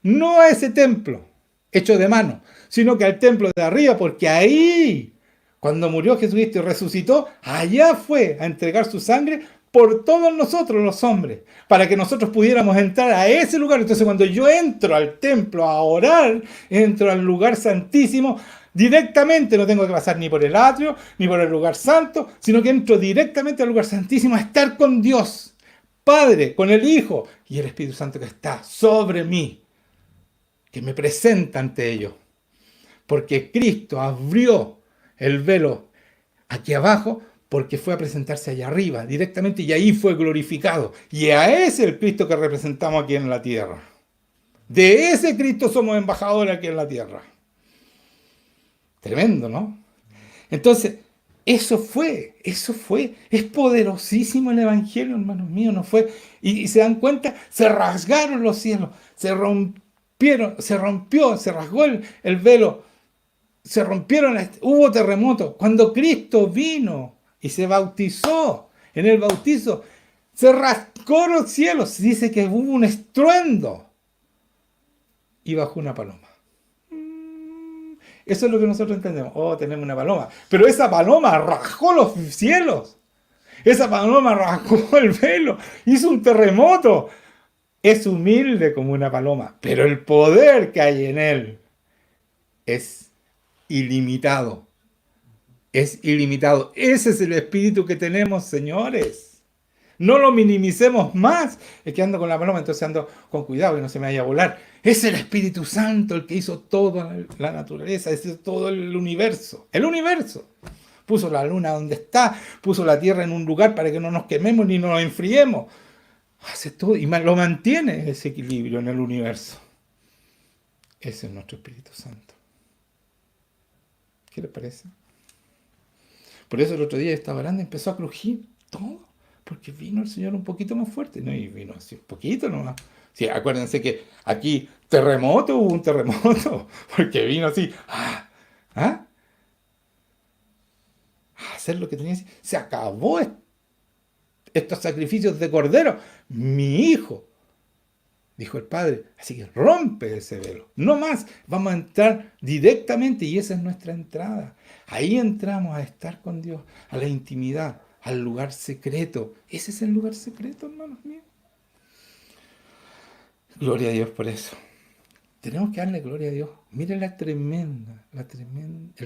no a ese templo hecho de mano, sino que al templo de arriba, porque ahí, cuando murió Jesucristo y resucitó, allá fue a entregar su sangre por todos nosotros los hombres, para que nosotros pudiéramos entrar a ese lugar. Entonces cuando yo entro al templo a orar, entro al lugar santísimo, directamente no tengo que pasar ni por el atrio, ni por el lugar santo, sino que entro directamente al lugar santísimo a estar con Dios, Padre, con el Hijo y el Espíritu Santo que está sobre mí, que me presenta ante ellos. Porque Cristo abrió el velo aquí abajo porque fue a presentarse allá arriba directamente y ahí fue glorificado. Y a ese es el Cristo que representamos aquí en la tierra. De ese Cristo somos embajadores aquí en la tierra. Tremendo, ¿no? Entonces, eso fue, es poderosísimo el Evangelio, hermanos míos, no fue. Y se dan cuenta, se rasgaron los cielos, se rasgó el velo, se rompieron, hubo terremotos. Cuando Cristo vino y se bautizó, en el bautizo, se rasgó los cielos, dice que hubo un estruendo y bajó una paloma. Eso es lo que nosotros entendemos. Oh, tenemos una paloma. Pero esa paloma rajó los cielos. Esa paloma rajó el velo. Hizo un terremoto. Es humilde como una paloma. Pero el poder que hay en él es ilimitado. Es ilimitado. Ese es el espíritu que tenemos, señores. No lo minimicemos más. Es que ando con la paloma, entonces ando con cuidado que no se me vaya a volar. Es el Espíritu Santo el que hizo toda la naturaleza, hizo todo el universo. El universo. Puso la luna donde está, puso la tierra en un lugar para que no nos quememos ni nos enfriemos. Hace todo y lo mantiene ese equilibrio en el universo. Ese es nuestro Espíritu Santo. ¿Qué les parece? Por eso el otro día esta baranda empezó a crujir todo. Porque vino el Señor un poquito más fuerte, ¿no? Y vino así un poquito nomás. Sí, acuérdense que aquí hubo un terremoto, porque vino así, a hacer lo que tenía que hacer. Se acabó estos sacrificios de cordero. Mi hijo, dijo el Padre, así que rompe ese velo. No más, vamos a entrar directamente y esa es nuestra entrada. Ahí entramos a estar con Dios, a la intimidad, al lugar secreto. Ese es el lugar secreto, hermanos míos. Gloria a Dios por eso. Tenemos que darle gloria a Dios. Miren el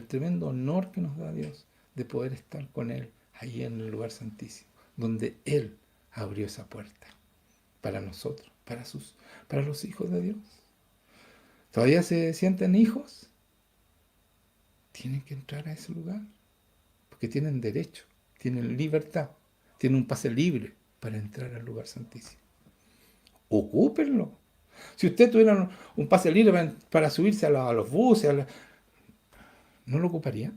tremendo honor que nos da Dios de poder estar con Él ahí en el lugar santísimo, donde Él abrió esa puerta para nosotros, para los hijos de Dios. ¿Todavía se sienten hijos? Tienen que entrar a ese lugar, porque tienen derecho, tienen libertad, tienen un pase libre para entrar al lugar santísimo. Ocúpenlo. Si usted tuviera un pase libre para subirse a los buses, ¿no lo ocuparía?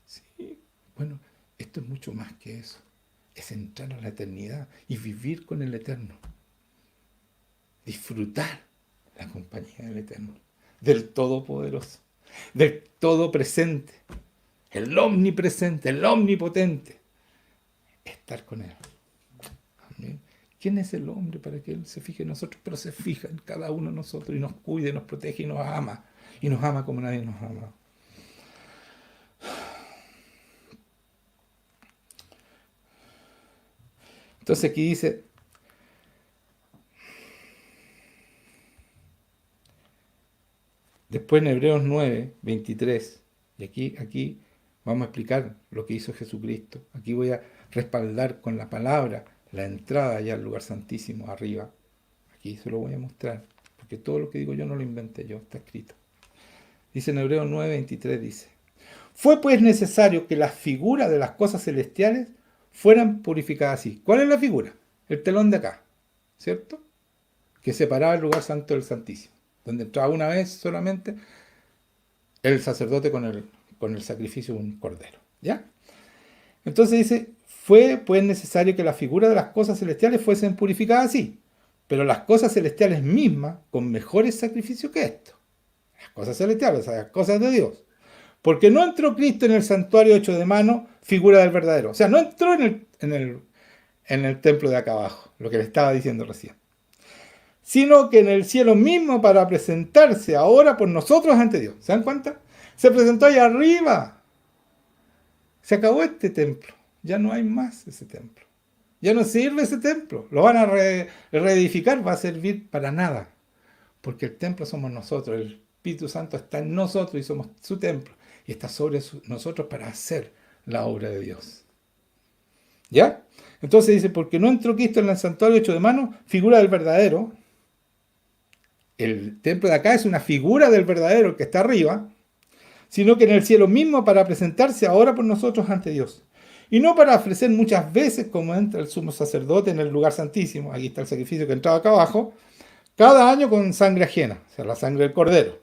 Sí. Bueno, esto es mucho más que eso. Es entrar a la eternidad y vivir con el Eterno. Disfrutar la compañía del Eterno, del Todopoderoso, del Todo Presente, el Omnipresente, el Omnipotente. Estar con Él. Amén. ¿Quién es el hombre para que Él se fije en nosotros? Pero se fija en cada uno de nosotros y nos cuide, nos protege y nos ama. Y nos ama como nadie nos ama. Entonces aquí dice, después en Hebreos 9, 23, y aquí vamos a explicar lo que hizo Jesucristo. Aquí voy a respaldar con la palabra la entrada ya al lugar santísimo arriba. Aquí se lo voy a mostrar, porque todo lo que digo yo no lo inventé yo, está escrito. Dice en Hebreos 9, 23, dice, fue pues necesario que las figuras de las cosas celestiales fueran purificadas así. ¿Cuál es la figura? El telón de acá, ¿cierto? Que separaba el lugar santo del santísimo, donde entraba una vez solamente el sacerdote con el sacrificio de un cordero, ¿ya? Entonces dice, fue pues necesario que las figuras de las cosas celestiales fuesen purificadas así, pero las cosas celestiales mismas con mejores sacrificios que esto. Las cosas celestiales, o sea, las cosas de Dios. Porque no entró Cristo en el santuario hecho de mano, figura del verdadero. O sea, no entró en el templo de acá abajo, lo que le estaba diciendo recién. Sino que en el cielo mismo para presentarse ahora por nosotros ante Dios. ¿Se dan cuenta? Se presentó allá arriba. Se acabó este templo. Ya no hay más ese templo. Ya no sirve ese templo. Lo van a reedificar, va a servir para nada. Porque el templo somos nosotros. El Espíritu Santo está en nosotros y somos su templo. Y está sobre nosotros para hacer la obra de Dios. ¿Ya? Entonces dice, porque no entró Cristo en el santuario hecho de mano, figura del verdadero. El templo de acá es una figura del verdadero que está arriba, sino que en el cielo mismo para presentarse ahora por nosotros ante Dios. y no para ofrecer muchas veces como entra el sumo sacerdote en el lugar santísimo, aquí está el sacrificio que entraba acá abajo, cada año con sangre ajena, o sea, la sangre del cordero.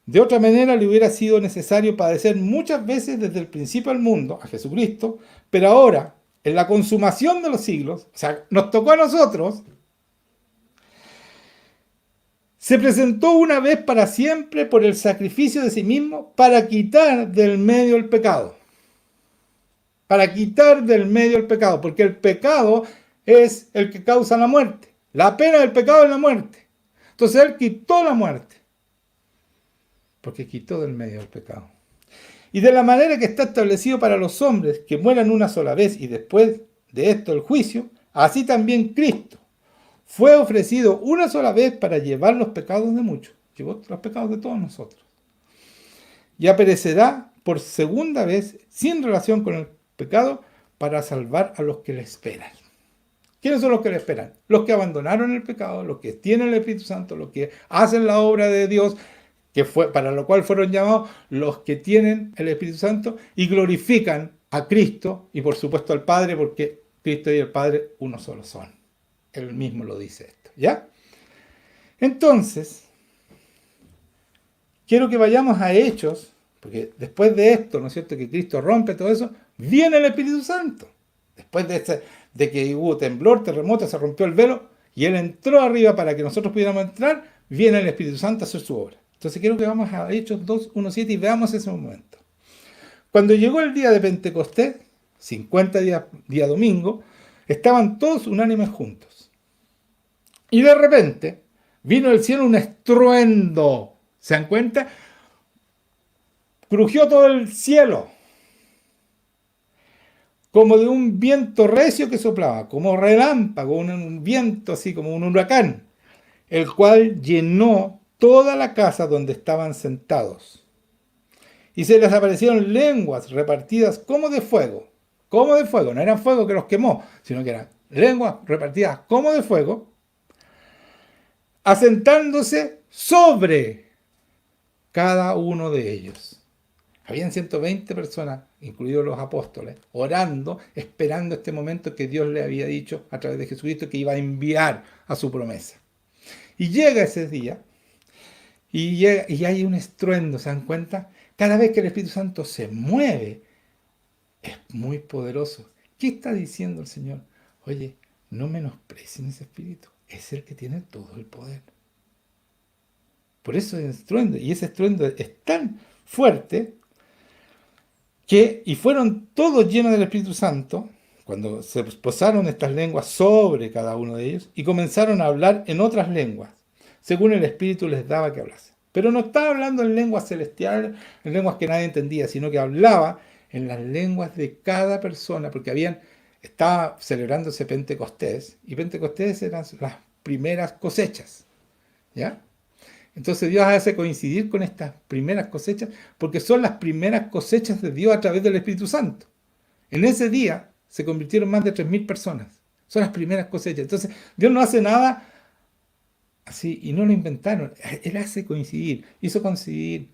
De otra manera le hubiera sido necesario padecer muchas veces desde el principio del mundo, a Jesucristo, pero ahora, en la consumación de los siglos, o sea, nos tocó a nosotros, se presentó una vez para siempre por el sacrificio de sí mismo para quitar del medio el pecado. Para quitar del medio el pecado, porque el pecado es el que causa la muerte. La pena del pecado es la muerte. Entonces Él quitó la muerte, porque quitó del medio el pecado. Y de la manera que está establecido para los hombres que mueran una sola vez y después de esto el juicio, así también Cristo fue ofrecido una sola vez para llevar los pecados de muchos. Llevó los pecados de todos nosotros. Y aparecerá por segunda vez sin relación con el pecado para salvar a los que le esperan. ¿Quiénes son los que le esperan? Los que abandonaron el pecado, los que tienen el Espíritu Santo, los que hacen la obra de Dios, que fue para lo cual fueron llamados, los que tienen el Espíritu Santo y glorifican a Cristo y por supuesto al Padre, porque Cristo y el Padre uno solo son. Él mismo lo dice esto, ¿ya? Entonces, quiero que vayamos a Hechos, porque después de esto, ¿no es cierto?, que Cristo rompe todo eso, viene el Espíritu Santo. Después de que hubo temblor, terremoto, se rompió el velo, y Él entró arriba para que nosotros pudiéramos entrar, viene el Espíritu Santo a hacer su obra. Entonces quiero que vamos a Hechos 2, 1, 7 y veamos ese momento. Cuando llegó el día de Pentecostés, 50 días, día domingo, estaban todos unánimes juntos. Y de repente vino del cielo un estruendo. ¿Se dan cuenta? Crujió todo el cielo, como de un viento recio que soplaba, como relámpago, un viento así como un huracán, el cual llenó toda la casa donde estaban sentados. Y se les aparecieron lenguas repartidas como de fuego, no eran fuego que los quemó, sino que eran lenguas repartidas como de fuego, asentándose sobre cada uno de ellos. Habían 120 personas, incluidos los apóstoles, orando, esperando este momento que Dios le había dicho a través de Jesucristo que iba a enviar a su promesa. Y llega ese día, y hay un estruendo, ¿se dan cuenta? Cada vez que el Espíritu Santo se mueve, es muy poderoso. ¿Qué está diciendo el Señor? Oye, no menosprecien ese Espíritu, es el que tiene todo el poder. Por eso es estruendo, y ese estruendo es tan fuerte y fueron todos llenos del Espíritu Santo, cuando se posaron estas lenguas sobre cada uno de ellos, y comenzaron a hablar en otras lenguas, según el Espíritu les daba que hablase. Pero no estaba hablando en lenguas celestiales, en lenguas que nadie entendía, sino que hablaba en las lenguas de cada persona, porque estaba celebrándose Pentecostés, y Pentecostés eran las primeras cosechas, ¿ya? Entonces Dios hace coincidir con estas primeras cosechas, porque son las primeras cosechas de Dios a través del Espíritu Santo. En ese día se convirtieron más de 3.000 personas. Son las primeras cosechas. Entonces Dios no hace nada así, y no lo inventaron. Él hace coincidir, hizo coincidir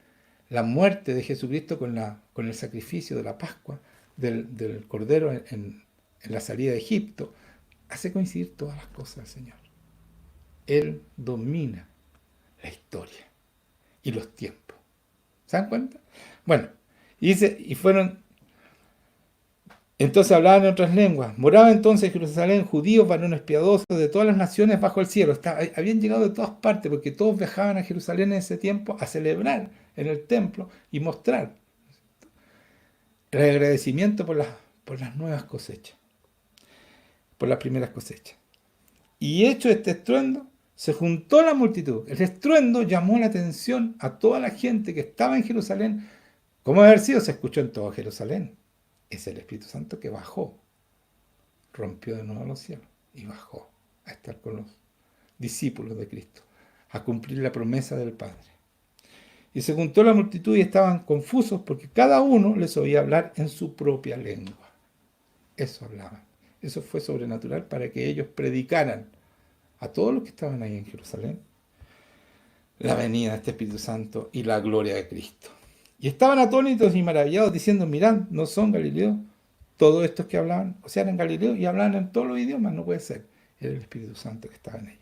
la muerte de Jesucristo con el sacrificio de la Pascua, del Cordero en la salida de Egipto. Hace coincidir todas las cosas del Señor. Él domina la historia y los tiempos. ¿Se dan cuenta? Bueno, y dice, entonces hablaban en otras lenguas. Moraba entonces en Jerusalén judíos, varones piadosos de todas las naciones bajo el cielo. Habían llegado de todas partes, porque todos viajaban a Jerusalén en ese tiempo a celebrar en el templo y mostrar el agradecimiento por las nuevas cosechas, por las primeras cosechas. Y hecho este estruendo, se juntó la multitud. El estruendo llamó la atención a toda la gente que estaba en Jerusalén. ¿Cómo haber sido? Se escuchó en todo Jerusalén. Es el Espíritu Santo que bajó, rompió de nuevo los cielos y bajó a estar con los discípulos de Cristo, a cumplir la promesa del Padre. Y se juntó la multitud y estaban confusos porque cada uno les oía hablar en su propia lengua. Eso hablaban. Eso fue sobrenatural para que ellos predicaran a todos los que estaban ahí en Jerusalén la venida de este Espíritu Santo y la gloria de Cristo. Y estaban atónitos y maravillados diciendo, mirad, ¿no son Galileos todos estos que hablaban, o sea, eran galileos y hablaban en todos los idiomas, no puede ser. Era el Espíritu Santo que estaba en ellos.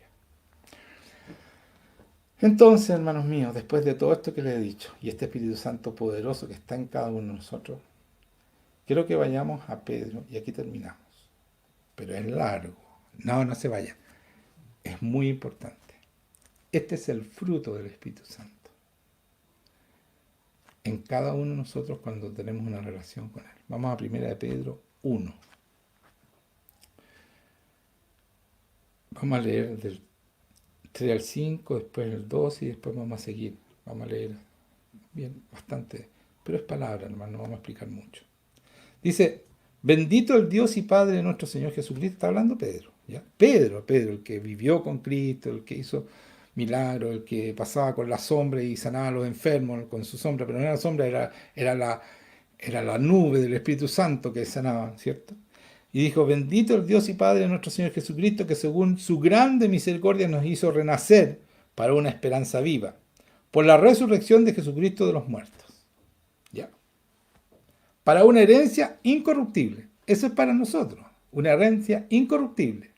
Entonces, hermanos míos, después de todo esto que les he dicho, y este Espíritu Santo poderoso que está en cada uno de nosotros, quiero que vayamos a Pedro, y aquí terminamos. Pero es largo. No se vayan. Es muy importante. Este es el fruto del Espíritu Santo. En cada uno de nosotros cuando tenemos una relación con Él. Vamos a 1 de Pedro 1. Vamos a leer del 3 al 5, después el 12 y después vamos a seguir. Vamos a leer bien, bastante. Pero es palabra, hermano, no vamos a explicar mucho. Dice, bendito el Dios y Padre de nuestro Señor Jesucristo. Está hablando Pedro, ¿ya? Pedro, el que vivió con Cristo, el que hizo milagros, el que pasaba con la sombra y sanaba a los enfermos con su sombra, pero no era la sombra, era la nube del Espíritu Santo que sanaba, ¿cierto? Y dijo, bendito el Dios y Padre de nuestro Señor Jesucristo, que según su grande misericordia nos hizo renacer para una esperanza viva, por la resurrección de Jesucristo de los muertos. ¿Ya? Para una herencia incorruptible. Eso es para nosotros. Una herencia incorruptible,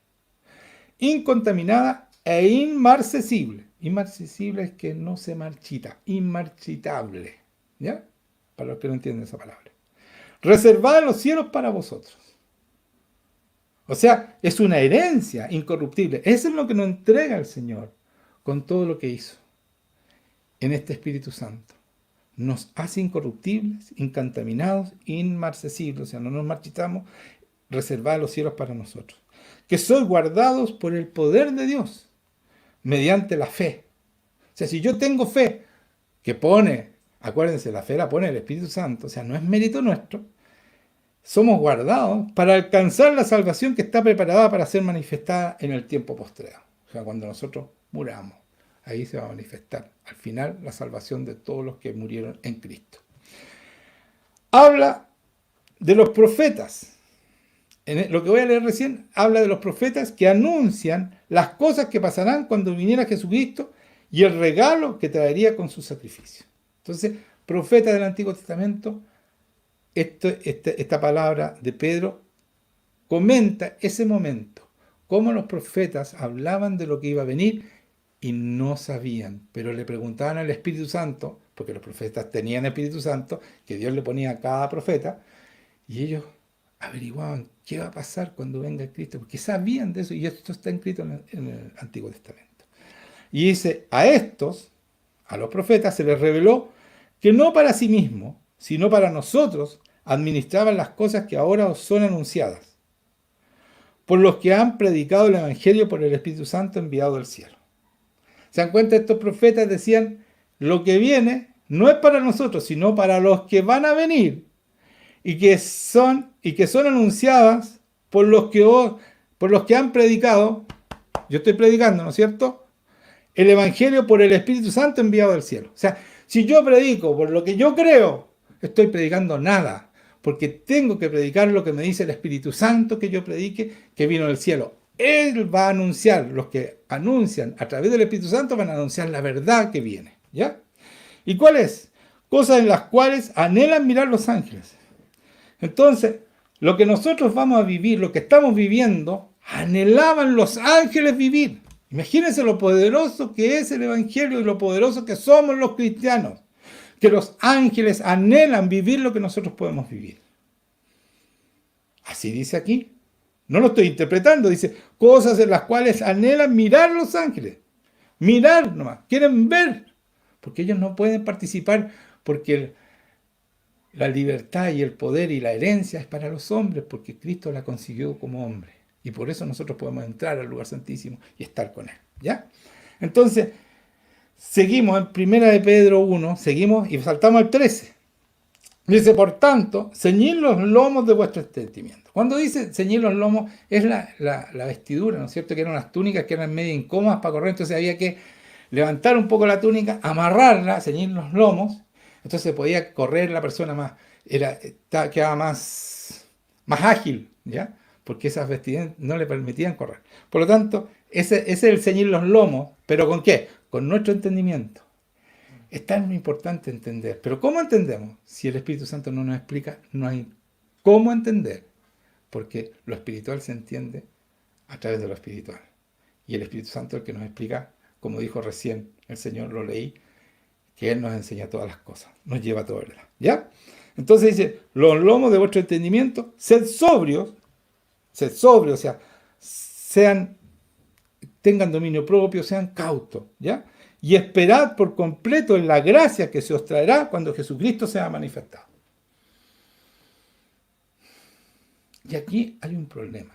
incontaminada e inmarcesible. Inmarcesible es que no se marchita. Inmarchitable. ¿Ya? Para los que no entienden esa palabra. Reservada en los cielos para vosotros. O sea, es una herencia incorruptible. Eso es lo que nos entrega el Señor con todo lo que hizo en este Espíritu Santo. Nos hace incorruptibles, incontaminados, inmarcesibles. O sea, no nos marchitamos, reservados los cielos para nosotros. Que sois guardados por el poder de Dios, mediante la fe. O sea, si yo tengo fe, que pone, acuérdense, la fe la pone el Espíritu Santo, o sea, no es mérito nuestro, somos guardados para alcanzar la salvación que está preparada para ser manifestada en el tiempo postrero. O sea, cuando nosotros muramos, ahí se va a manifestar al final la salvación de todos los que murieron en Cristo. Habla de los profetas. Lo que voy a leer recién, habla de los profetas que anuncian las cosas que pasarán cuando viniera Jesucristo y el regalo que traería con su sacrificio. Entonces, profetas del Antiguo Testamento, esta palabra de Pedro comenta ese momento, cómo los profetas hablaban de lo que iba a venir y no sabían, pero le preguntaban al Espíritu Santo, porque los profetas tenían Espíritu Santo, que Dios le ponía a cada profeta, y ellos averiguaban qué va a pasar cuando venga el Cristo, porque sabían de eso, y esto está escrito en el Antiguo Testamento. Y dice, a los profetas, se les reveló que no para sí mismos, sino para nosotros, administraban las cosas que ahora os son anunciadas, por los que han predicado el Evangelio por el Espíritu Santo enviado del cielo. ¿Se dan cuenta? Estos profetas decían, lo que viene no es para nosotros, sino para los que van a venir, y que son anunciadas por los que han predicado, yo estoy predicando, ¿no es cierto?, el Evangelio por el Espíritu Santo enviado del cielo. O sea, si yo predico por lo que yo creo, estoy predicando nada, porque tengo que predicar lo que me dice el Espíritu Santo que yo predique, que vino del cielo. Él va a anunciar, los que anuncian a través del Espíritu Santo van a anunciar la verdad que viene, ¿ya? ¿Y cuál es? Cosas en las cuales anhelan mirar los ángeles. Entonces, lo que nosotros vamos a vivir, lo que estamos viviendo, anhelaban los ángeles vivir. Imagínense lo poderoso que es el Evangelio y lo poderoso que somos los cristianos. Que los ángeles anhelan vivir lo que nosotros podemos vivir. Así dice aquí. No lo estoy interpretando. Dice, cosas en las cuales anhelan mirar los ángeles. Mirar nomás. Quieren ver. Porque ellos no pueden participar. Porque la libertad y el poder y la herencia es para los hombres. Porque Cristo la consiguió como hombre. Y por eso nosotros podemos entrar al lugar santísimo y estar con Él. ¿Ya? Entonces, seguimos en 1 de Pedro 1, seguimos y saltamos al 13. Dice, por tanto, ceñid los lomos de vuestro entendimiento. Cuando dice ceñir los lomos, es la vestidura, ¿no es cierto? Que eran unas túnicas que eran medio incómodas para correr, entonces había que levantar un poco la túnica, amarrarla, ceñir los lomos, entonces podía correr la persona más, quedaba más ágil, ¿ya? Porque esas vestiduras no le permitían correr. Por lo tanto, ese es el ceñir los lomos, ¿pero con qué? Con nuestro entendimiento. Es tan importante entender. Pero ¿cómo entendemos? Si el Espíritu Santo no nos explica, no hay ¿Cómo entender? Porque lo espiritual se entiende a través de lo espiritual. Y el Espíritu Santo es el que nos explica, como dijo recién el Señor, lo leí, que Él nos enseña todas las cosas, nos lleva a toda verdad. ¿Ya? Entonces dice, los lomos de vuestro entendimiento, sed sobrios, o sea, tengan dominio propio, sean cautos, ¿ya? Y esperad por completo en la gracia que se os traerá cuando Jesucristo sea manifestado. Y aquí hay un problema.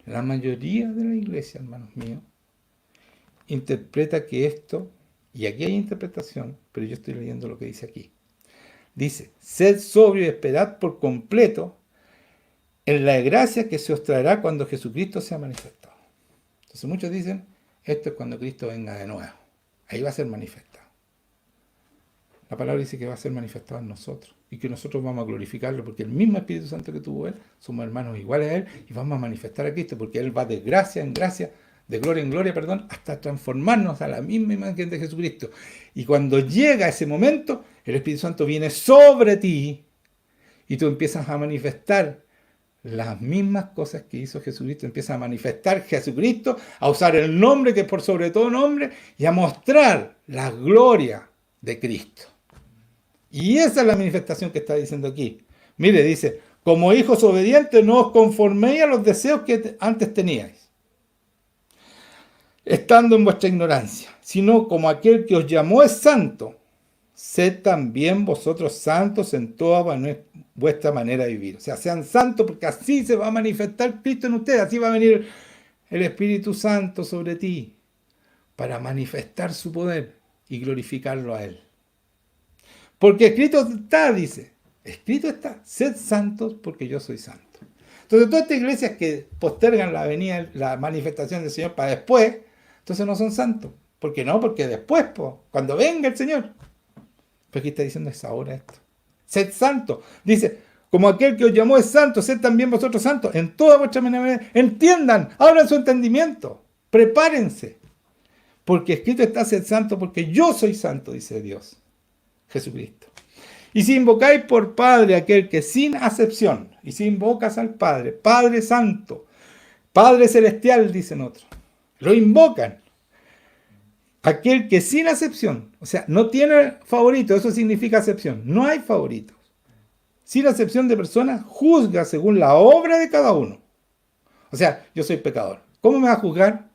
La mayoría de la iglesia, hermanos míos, interpreta que esto, y aquí hay interpretación, pero yo estoy leyendo lo que dice aquí. Dice, sed sobrio y esperad por completo en la gracia que se os traerá cuando Jesucristo sea manifestado. Entonces muchos dicen, esto es cuando Cristo venga de nuevo. Ahí va a ser manifestado. La palabra dice que va a ser manifestado en nosotros y que nosotros vamos a glorificarlo porque el mismo Espíritu Santo que tuvo Él, somos hermanos iguales a Él y vamos a manifestar a Cristo porque Él va de gracia en gracia, de gloria en gloria, hasta transformarnos a la misma imagen de Jesucristo. Y cuando llega ese momento, el Espíritu Santo viene sobre ti y tú empiezas a manifestar las mismas cosas que hizo Jesucristo, empieza a manifestar Jesucristo, a usar el nombre que es por sobre todo nombre y a mostrar la gloria de Cristo. Y esa es la manifestación que está diciendo aquí. Mire, dice, como hijos obedientes no os conforméis a los deseos que antes teníais, estando en vuestra ignorancia, sino como aquel que os llamó es santo, sed también vosotros santos en toda vuestra manera de vivir. O sea, sean santos porque así se va a manifestar Cristo en ustedes. Así va a venir el Espíritu Santo sobre ti para manifestar su poder y glorificarlo a Él. Porque escrito está, dice, escrito está, sed santos porque yo soy santo. Entonces todas estas iglesias que postergan la venida, la manifestación del Señor para después, entonces no son santos. ¿Por qué no? Porque después, cuando venga el Señor. Pero aquí está diciendo es ahora esto. Sed santos. Dice, como aquel que os llamó es santo, sed también vosotros santos. En toda vuestra manera, entiendan, abran su entendimiento, prepárense. Porque escrito está, sed santo, porque yo soy santo, dice Dios, Jesucristo. Y si invocáis por Padre aquel que sin acepción, y si invocas al Padre, Padre Santo, Padre Celestial, dicen otros, lo invocan. Aquel que sin acepción, o sea, no tiene favorito, eso significa acepción, no hay favoritos. Sin acepción de personas, juzga según la obra de cada uno. O sea, yo soy pecador. ¿Cómo me va a juzgar?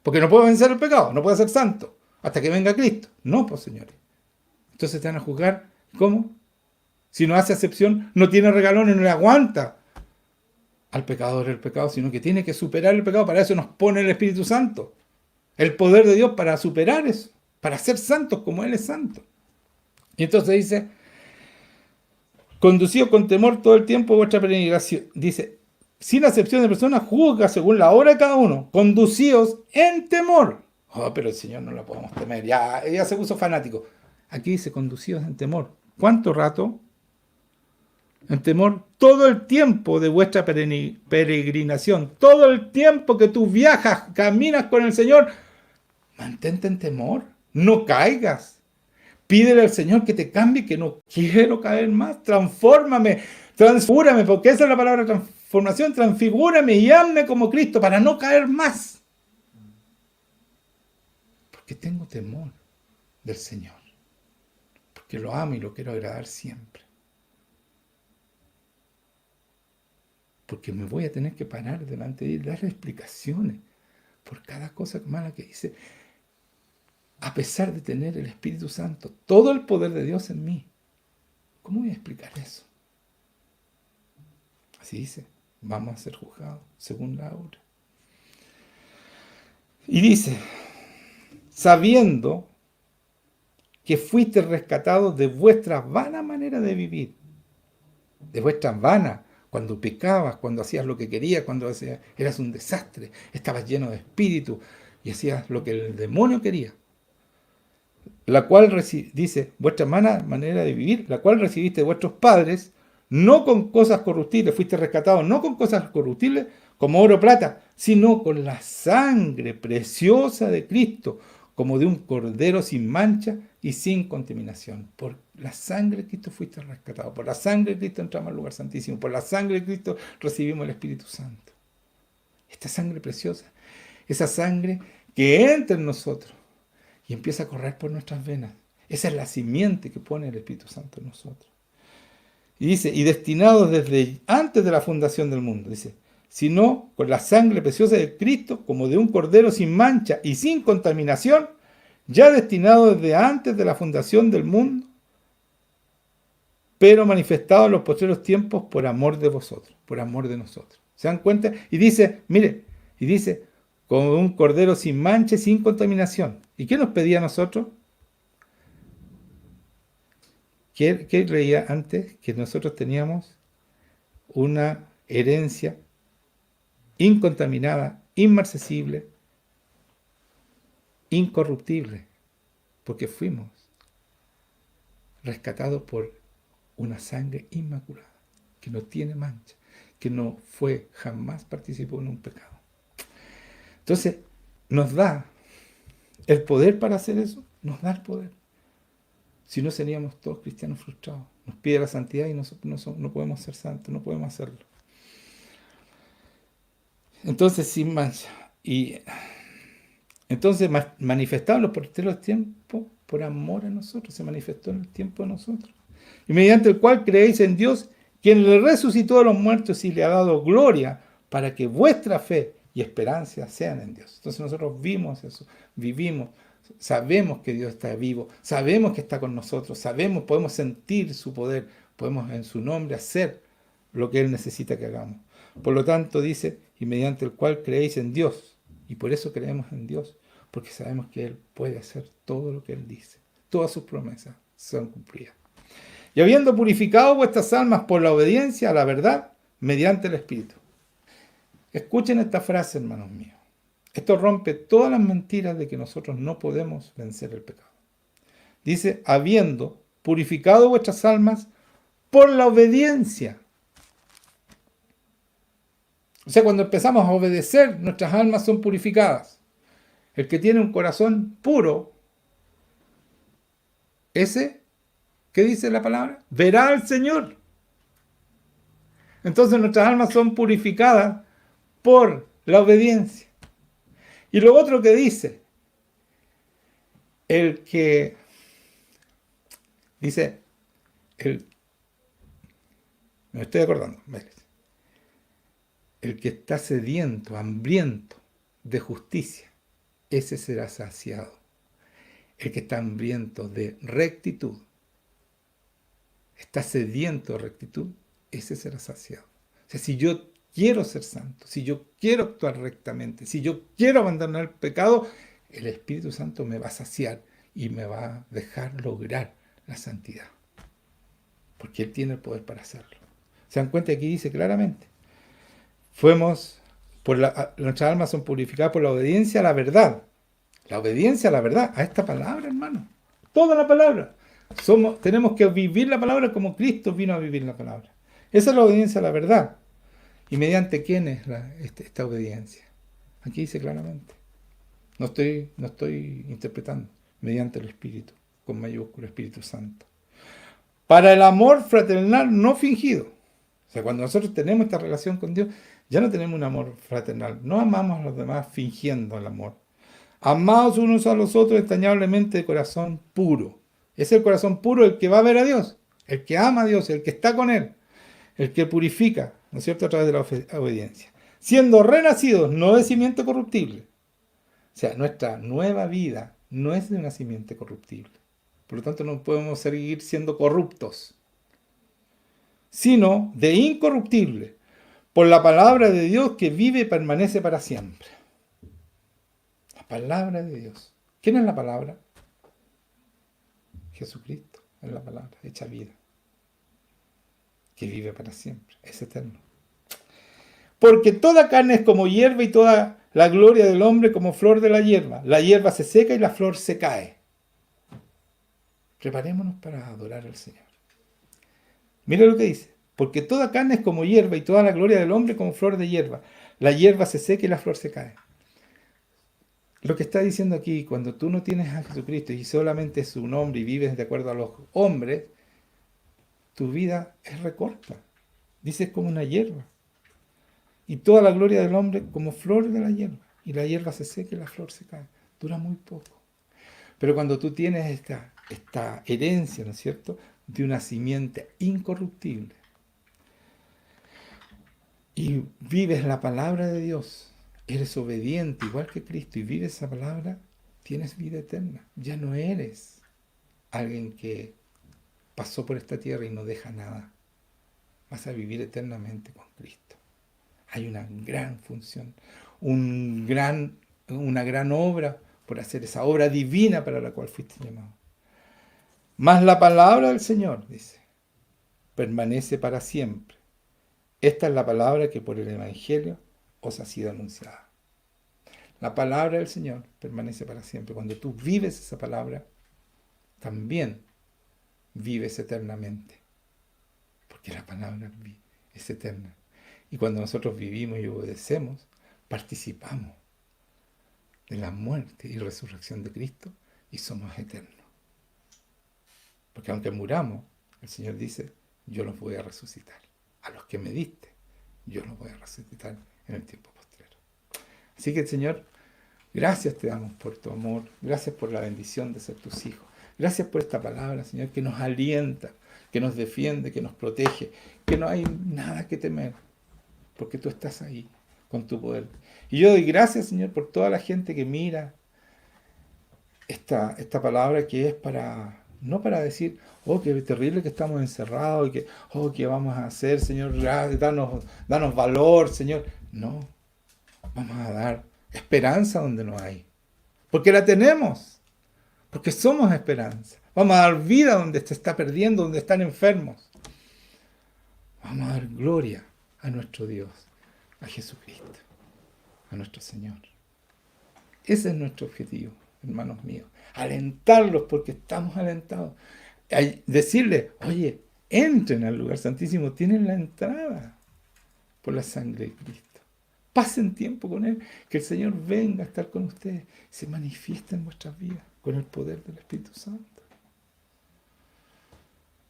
Porque no puedo vencer el pecado, no puedo ser santo, hasta que venga Cristo. No, pues señores. Entonces te van a juzgar, ¿cómo? Si no hace acepción, no tiene regalones, no le aguanta al pecador el pecado, sino que tiene que superar el pecado. Para eso nos pone el Espíritu Santo. El poder de Dios para superar eso, para ser santos como Él es santo. Y entonces dice, conducidos con temor todo el tiempo vuestra peregrinación. Dice, sin acepción de personas, juzga según la obra de cada uno, conducidos en temor. Oh, pero el Señor no lo podemos temer, ya se puso fanático. Aquí dice, conducidos en temor. ¿Cuánto rato? En temor todo el tiempo de vuestra peregrinación, todo el tiempo que tú viajas, caminas con el Señor, mantente en temor, no caigas. Pídele al Señor que te cambie, que no quiero caer más. Transfórmame, transfigúrame, porque esa es la palabra transformación. Transfigúrame y hazme como Cristo para no caer más. Porque tengo temor del Señor. Porque lo amo y lo quiero agradar siempre. Porque me voy a tener que parar delante de Él, darle explicaciones por cada cosa mala que dice. A pesar de tener el Espíritu Santo, todo el poder de Dios en mí. ¿Cómo voy a explicar eso? Así dice, vamos a ser juzgados según la obra. Y dice, sabiendo que fuiste rescatados de vuestra vana manera de vivir, de vuestra vana, cuando pecabas, cuando hacías lo que querías, cuando eras un desastre, estabas lleno de espíritu y hacías lo que el demonio quería. La cual dice, vuestra manera de vivir, la cual recibiste de vuestros padres, no con cosas corruptibles, fuiste rescatados, no con cosas corruptibles, como oro o plata, sino con la sangre preciosa de Cristo, como de un cordero sin mancha y sin contaminación. Por la sangre de Cristo fuiste rescatado, por la sangre de Cristo entramos al lugar santísimo, por la sangre de Cristo recibimos el Espíritu Santo. Esta sangre preciosa, esa sangre que entra en nosotros y empieza a correr por nuestras venas. Esa es la simiente que pone el Espíritu Santo en nosotros. Y dice, y destinados desde antes de la fundación del mundo, dice, sino con la sangre preciosa de Cristo, como de un cordero sin mancha y sin contaminación, ya destinado desde antes de la fundación del mundo, pero manifestado en los postreros tiempos por amor de vosotros, por amor de nosotros. ¿Se dan cuenta? Y dice, mire, y dice, como un cordero sin mancha y sin contaminación. ¿Y qué nos pedía a nosotros? ¿Qué leía antes? Que nosotros teníamos una herencia incontaminada, inmarcesible, incorruptible, porque fuimos rescatados por una sangre inmaculada, que no tiene mancha, que no fue, jamás participó en un pecado. Entonces, nos da el poder para hacer eso, nos da el poder. Si no, seríamos todos cristianos frustrados. Nos pide la santidad y nosotros no podemos ser santos, no podemos hacerlo. Entonces, sin mancha. Y entonces, manifestado en los postreros tiempos por amor a nosotros, se manifestó en el tiempo de nosotros. Y mediante el cual creéis en Dios, quien le resucitó a los muertos y le ha dado gloria, para que vuestra fe y esperanza sean en Dios. Entonces nosotros vimos eso, vivimos, sabemos que Dios está vivo, sabemos que está con nosotros, sabemos, podemos sentir su poder, podemos en su nombre hacer lo que Él necesita que hagamos. Por lo tanto, dice, y mediante el cual creéis en Dios, y por eso creemos en Dios, porque sabemos que Él puede hacer todo lo que Él dice. Todas sus promesas son cumplidas. Y habiendo purificado vuestras almas por la obediencia a la verdad, mediante el Espíritu. Escuchen esta frase, hermanos míos. Esto rompe todas las mentiras de que nosotros no podemos vencer el pecado. Dice, habiendo purificado vuestras almas por la obediencia. O sea, cuando empezamos a obedecer, nuestras almas son purificadas. El que tiene un corazón puro, ese, ¿qué dice la palabra? Verá al Señor. Entonces nuestras almas son purificadas por la obediencia. Y lo otro que dice, el que, dice, me estoy acordando, el que está sediento, hambriento de justicia, ese será saciado. El que está hambriento de rectitud, está sediento de rectitud, ese será saciado. O sea, si yo quiero ser santo, si yo quiero actuar rectamente, si yo quiero abandonar el pecado, el Espíritu Santo me va a saciar y me va a dejar lograr la santidad. Porque Él tiene el poder para hacerlo. ¿Se dan cuenta? Aquí dice claramente, nuestras almas son purificadas por la obediencia a la verdad. La obediencia a la verdad, a esta palabra, hermano. Toda la palabra. Tenemos que vivir la palabra como Cristo vino a vivir la palabra. Esa es la obediencia a la verdad. ¿Y mediante quién es esta obediencia? Aquí dice claramente. No estoy interpretando. Mediante el Espíritu, con mayúscula, Espíritu Santo. Para el amor fraternal no fingido. O sea, cuando nosotros tenemos esta relación con Dios, ya no tenemos un amor fraternal. No amamos a los demás fingiendo el amor. Amados unos a los otros entrañablemente de corazón puro. Es el corazón puro el que va a ver a Dios. El que ama a Dios, el que está con Él. El que purifica, ¿no es cierto?, a través de la obediencia. Siendo renacidos, no de simiente corruptible. O sea, nuestra nueva vida no es de una simiente corruptible. Por lo tanto, no podemos seguir siendo corruptos. Sino de incorruptible, por la palabra de Dios que vive y permanece para siempre. La palabra de Dios. ¿Quién es la palabra? Jesucristo es la palabra, hecha vida. Que vive para siempre, es eterno. Porque toda carne es como hierba y toda la gloria del hombre como flor de la hierba. La hierba se seca y la flor se cae. Preparémonos para adorar al Señor. Mira lo que dice. Porque toda carne es como hierba y toda la gloria del hombre como flor de hierba. La hierba se seca y la flor se cae. Lo que está diciendo aquí, cuando tú no tienes a Jesucristo y solamente es un hombre y vives de acuerdo a los hombres, tu vida es recorta. Dices como una hierba. Y toda la gloria del hombre como flor de la hierba. Y la hierba se seca y la flor se cae. Dura muy poco. Pero cuando tú tienes esta herencia, ¿no es cierto?, de una simiente incorruptible y vives la palabra de Dios, eres obediente igual que Cristo y vives esa palabra, tienes vida eterna. Ya no eres alguien que pasó por esta tierra y no deja nada. Vas a vivir eternamente con Cristo. Hay una gran función, una gran obra por hacer, esa obra divina para la cual fuiste llamado. Mas la palabra del Señor, dice, permanece para siempre. Esta es la palabra que por el Evangelio os ha sido anunciada. La palabra del Señor permanece para siempre. Cuando tú vives esa palabra, también vives eternamente. Porque la palabra es eterna. Y cuando nosotros vivimos y obedecemos, participamos de la muerte y resurrección de Cristo y somos eternos. Porque aunque muramos, el Señor dice, yo los voy a resucitar. A los que me diste, yo los voy a resucitar en el tiempo postrero. Así que, Señor, gracias te damos por tu amor, gracias por la bendición de ser tus hijos. Gracias por esta palabra, Señor, que nos alienta, que nos defiende, que nos protege, que no hay nada que temer, porque tú estás ahí con tu poder. Y yo doy gracias, Señor, por toda la gente que mira esta palabra que es para, no para decir, oh, qué terrible que estamos encerrados y que, oh, qué vamos a hacer, Señor, danos valor, Señor. No, vamos a dar esperanza donde no hay, porque la tenemos, porque somos esperanza. Vamos a dar vida donde se está perdiendo, donde están enfermos. Vamos a dar gloria a nuestro Dios, a Jesucristo, a nuestro Señor. Ese es nuestro objetivo, hermanos míos. Alentarlos porque estamos alentados. Decirles, oye, entren al lugar santísimo, tienen la entrada por la sangre de Cristo. Pasen tiempo con Él, que el Señor venga a estar con ustedes, se manifiesta en vuestras vidas con el poder del Espíritu Santo.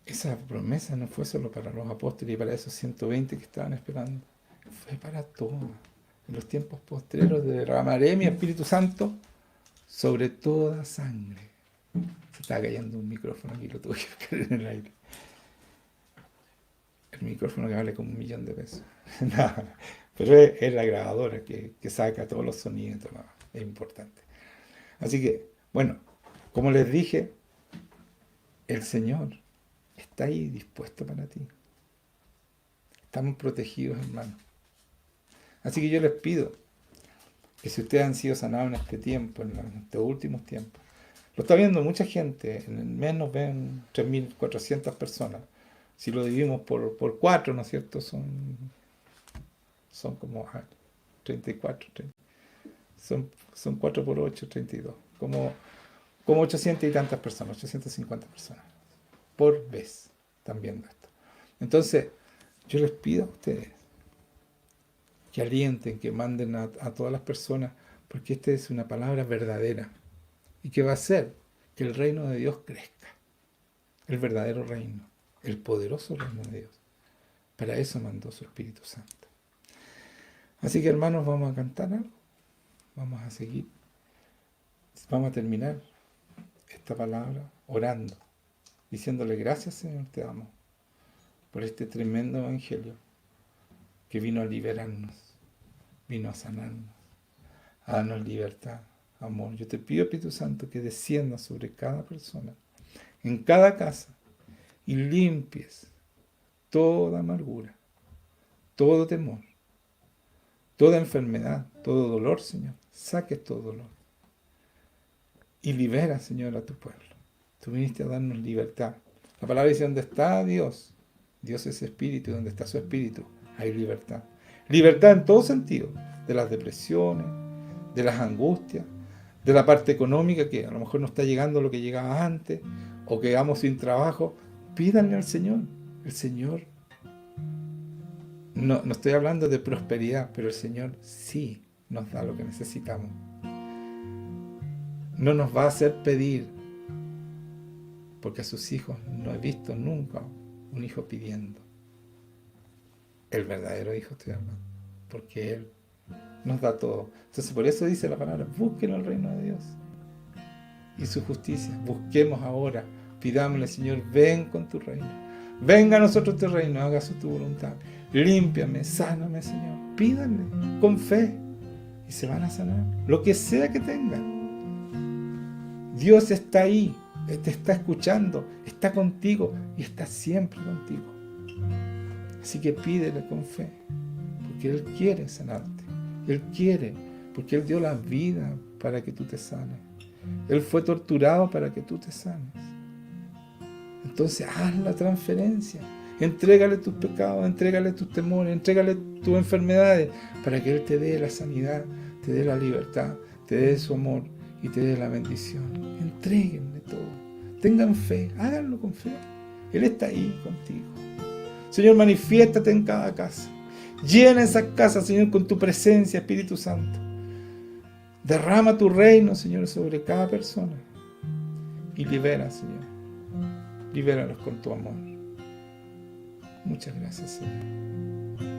Esa promesa no fue solo para los apóstoles y para esos 120 que estaban esperando, fue para todos. En los tiempos postreros derramaré mi Espíritu Santo sobre toda sangre. Se está cayendo un micrófono aquí, lo tuve que caer en el aire. El micrófono que vale como $1.000.000. No, pero es la grabadora que saca todos los sonidos, todo, es importante. Así que, bueno, como les dije, el Señor está ahí dispuesto para ti. Estamos protegidos, hermanos. Así que yo les pido que si ustedes han sido sanados en este tiempo, en estos últimos tiempos, lo está viendo mucha gente, en el mes nos ven 3.400 personas. Si lo dividimos por 4, ¿no es cierto? Son como 34, 30. Son 4 por 8, 32. Como 800 y tantas personas, 850 personas por vez están viendo esto. Entonces, yo les pido a ustedes que alienten, que manden a todas las personas, porque esta es una palabra verdadera y que va a hacer que el reino de Dios crezca, el verdadero reino, el poderoso reino de Dios. Para eso mandó su Espíritu Santo. Así que, hermanos, vamos a cantar algo, vamos a seguir, vamos a terminar esta palabra orando, diciéndole gracias, Señor, te amo por este tremendo evangelio que vino a liberarnos, vino a sanarnos, a darnos libertad, amor. Yo te pido, Espíritu Santo, que descienda sobre cada persona, en cada casa, y limpies toda amargura, todo temor, toda enfermedad, todo dolor, Señor. Saques todo dolor. Y libera, Señor, a tu pueblo. Tú viniste a darnos libertad. La palabra dice, ¿dónde está Dios? Dios es espíritu, y donde está su espíritu hay libertad. Libertad en todo sentido, de las depresiones, de las angustias, de la parte económica que a lo mejor no está llegando lo que llegaba antes, o quedamos sin trabajo. Pídanle al Señor. El Señor, no estoy hablando de prosperidad, pero el Señor sí nos da lo que necesitamos. no nos va a hacer pedir, porque a sus hijos no he visto nunca un hijo pidiendo. El verdadero hijo estoy hablando, porque Él nos da todo. Entonces por eso dice la palabra, busquen el reino de Dios y su justicia. Busquemos ahora, pidámosle, Señor, ven con tu reino. Venga a nosotros tu reino, hágase tu voluntad. Límpiame, sáname, Señor. Pídanle con fe y se van a sanar. Lo que sea que tengan. Dios está ahí, te está escuchando, está contigo y está siempre contigo. Así que pídele con fe, porque Él quiere sanarte. Él quiere, porque Él dio la vida para que tú te sanes. Él fue torturado para que tú te sanes. Entonces haz la transferencia. Entrégale tus pecados, entrégale tus temores, entrégale tus enfermedades, para que Él te dé la sanidad, te dé la libertad, te dé su amor y te dé la bendición. Entréguenle todo. Tengan fe, háganlo con fe. Él está ahí contigo. Señor, manifiéstate en cada casa. Llena esas casas, Señor, con tu presencia, Espíritu Santo. Derrama tu reino, Señor, sobre cada persona. Y libera, Señor. Libéralos con tu amor. Muchas gracias, Señor.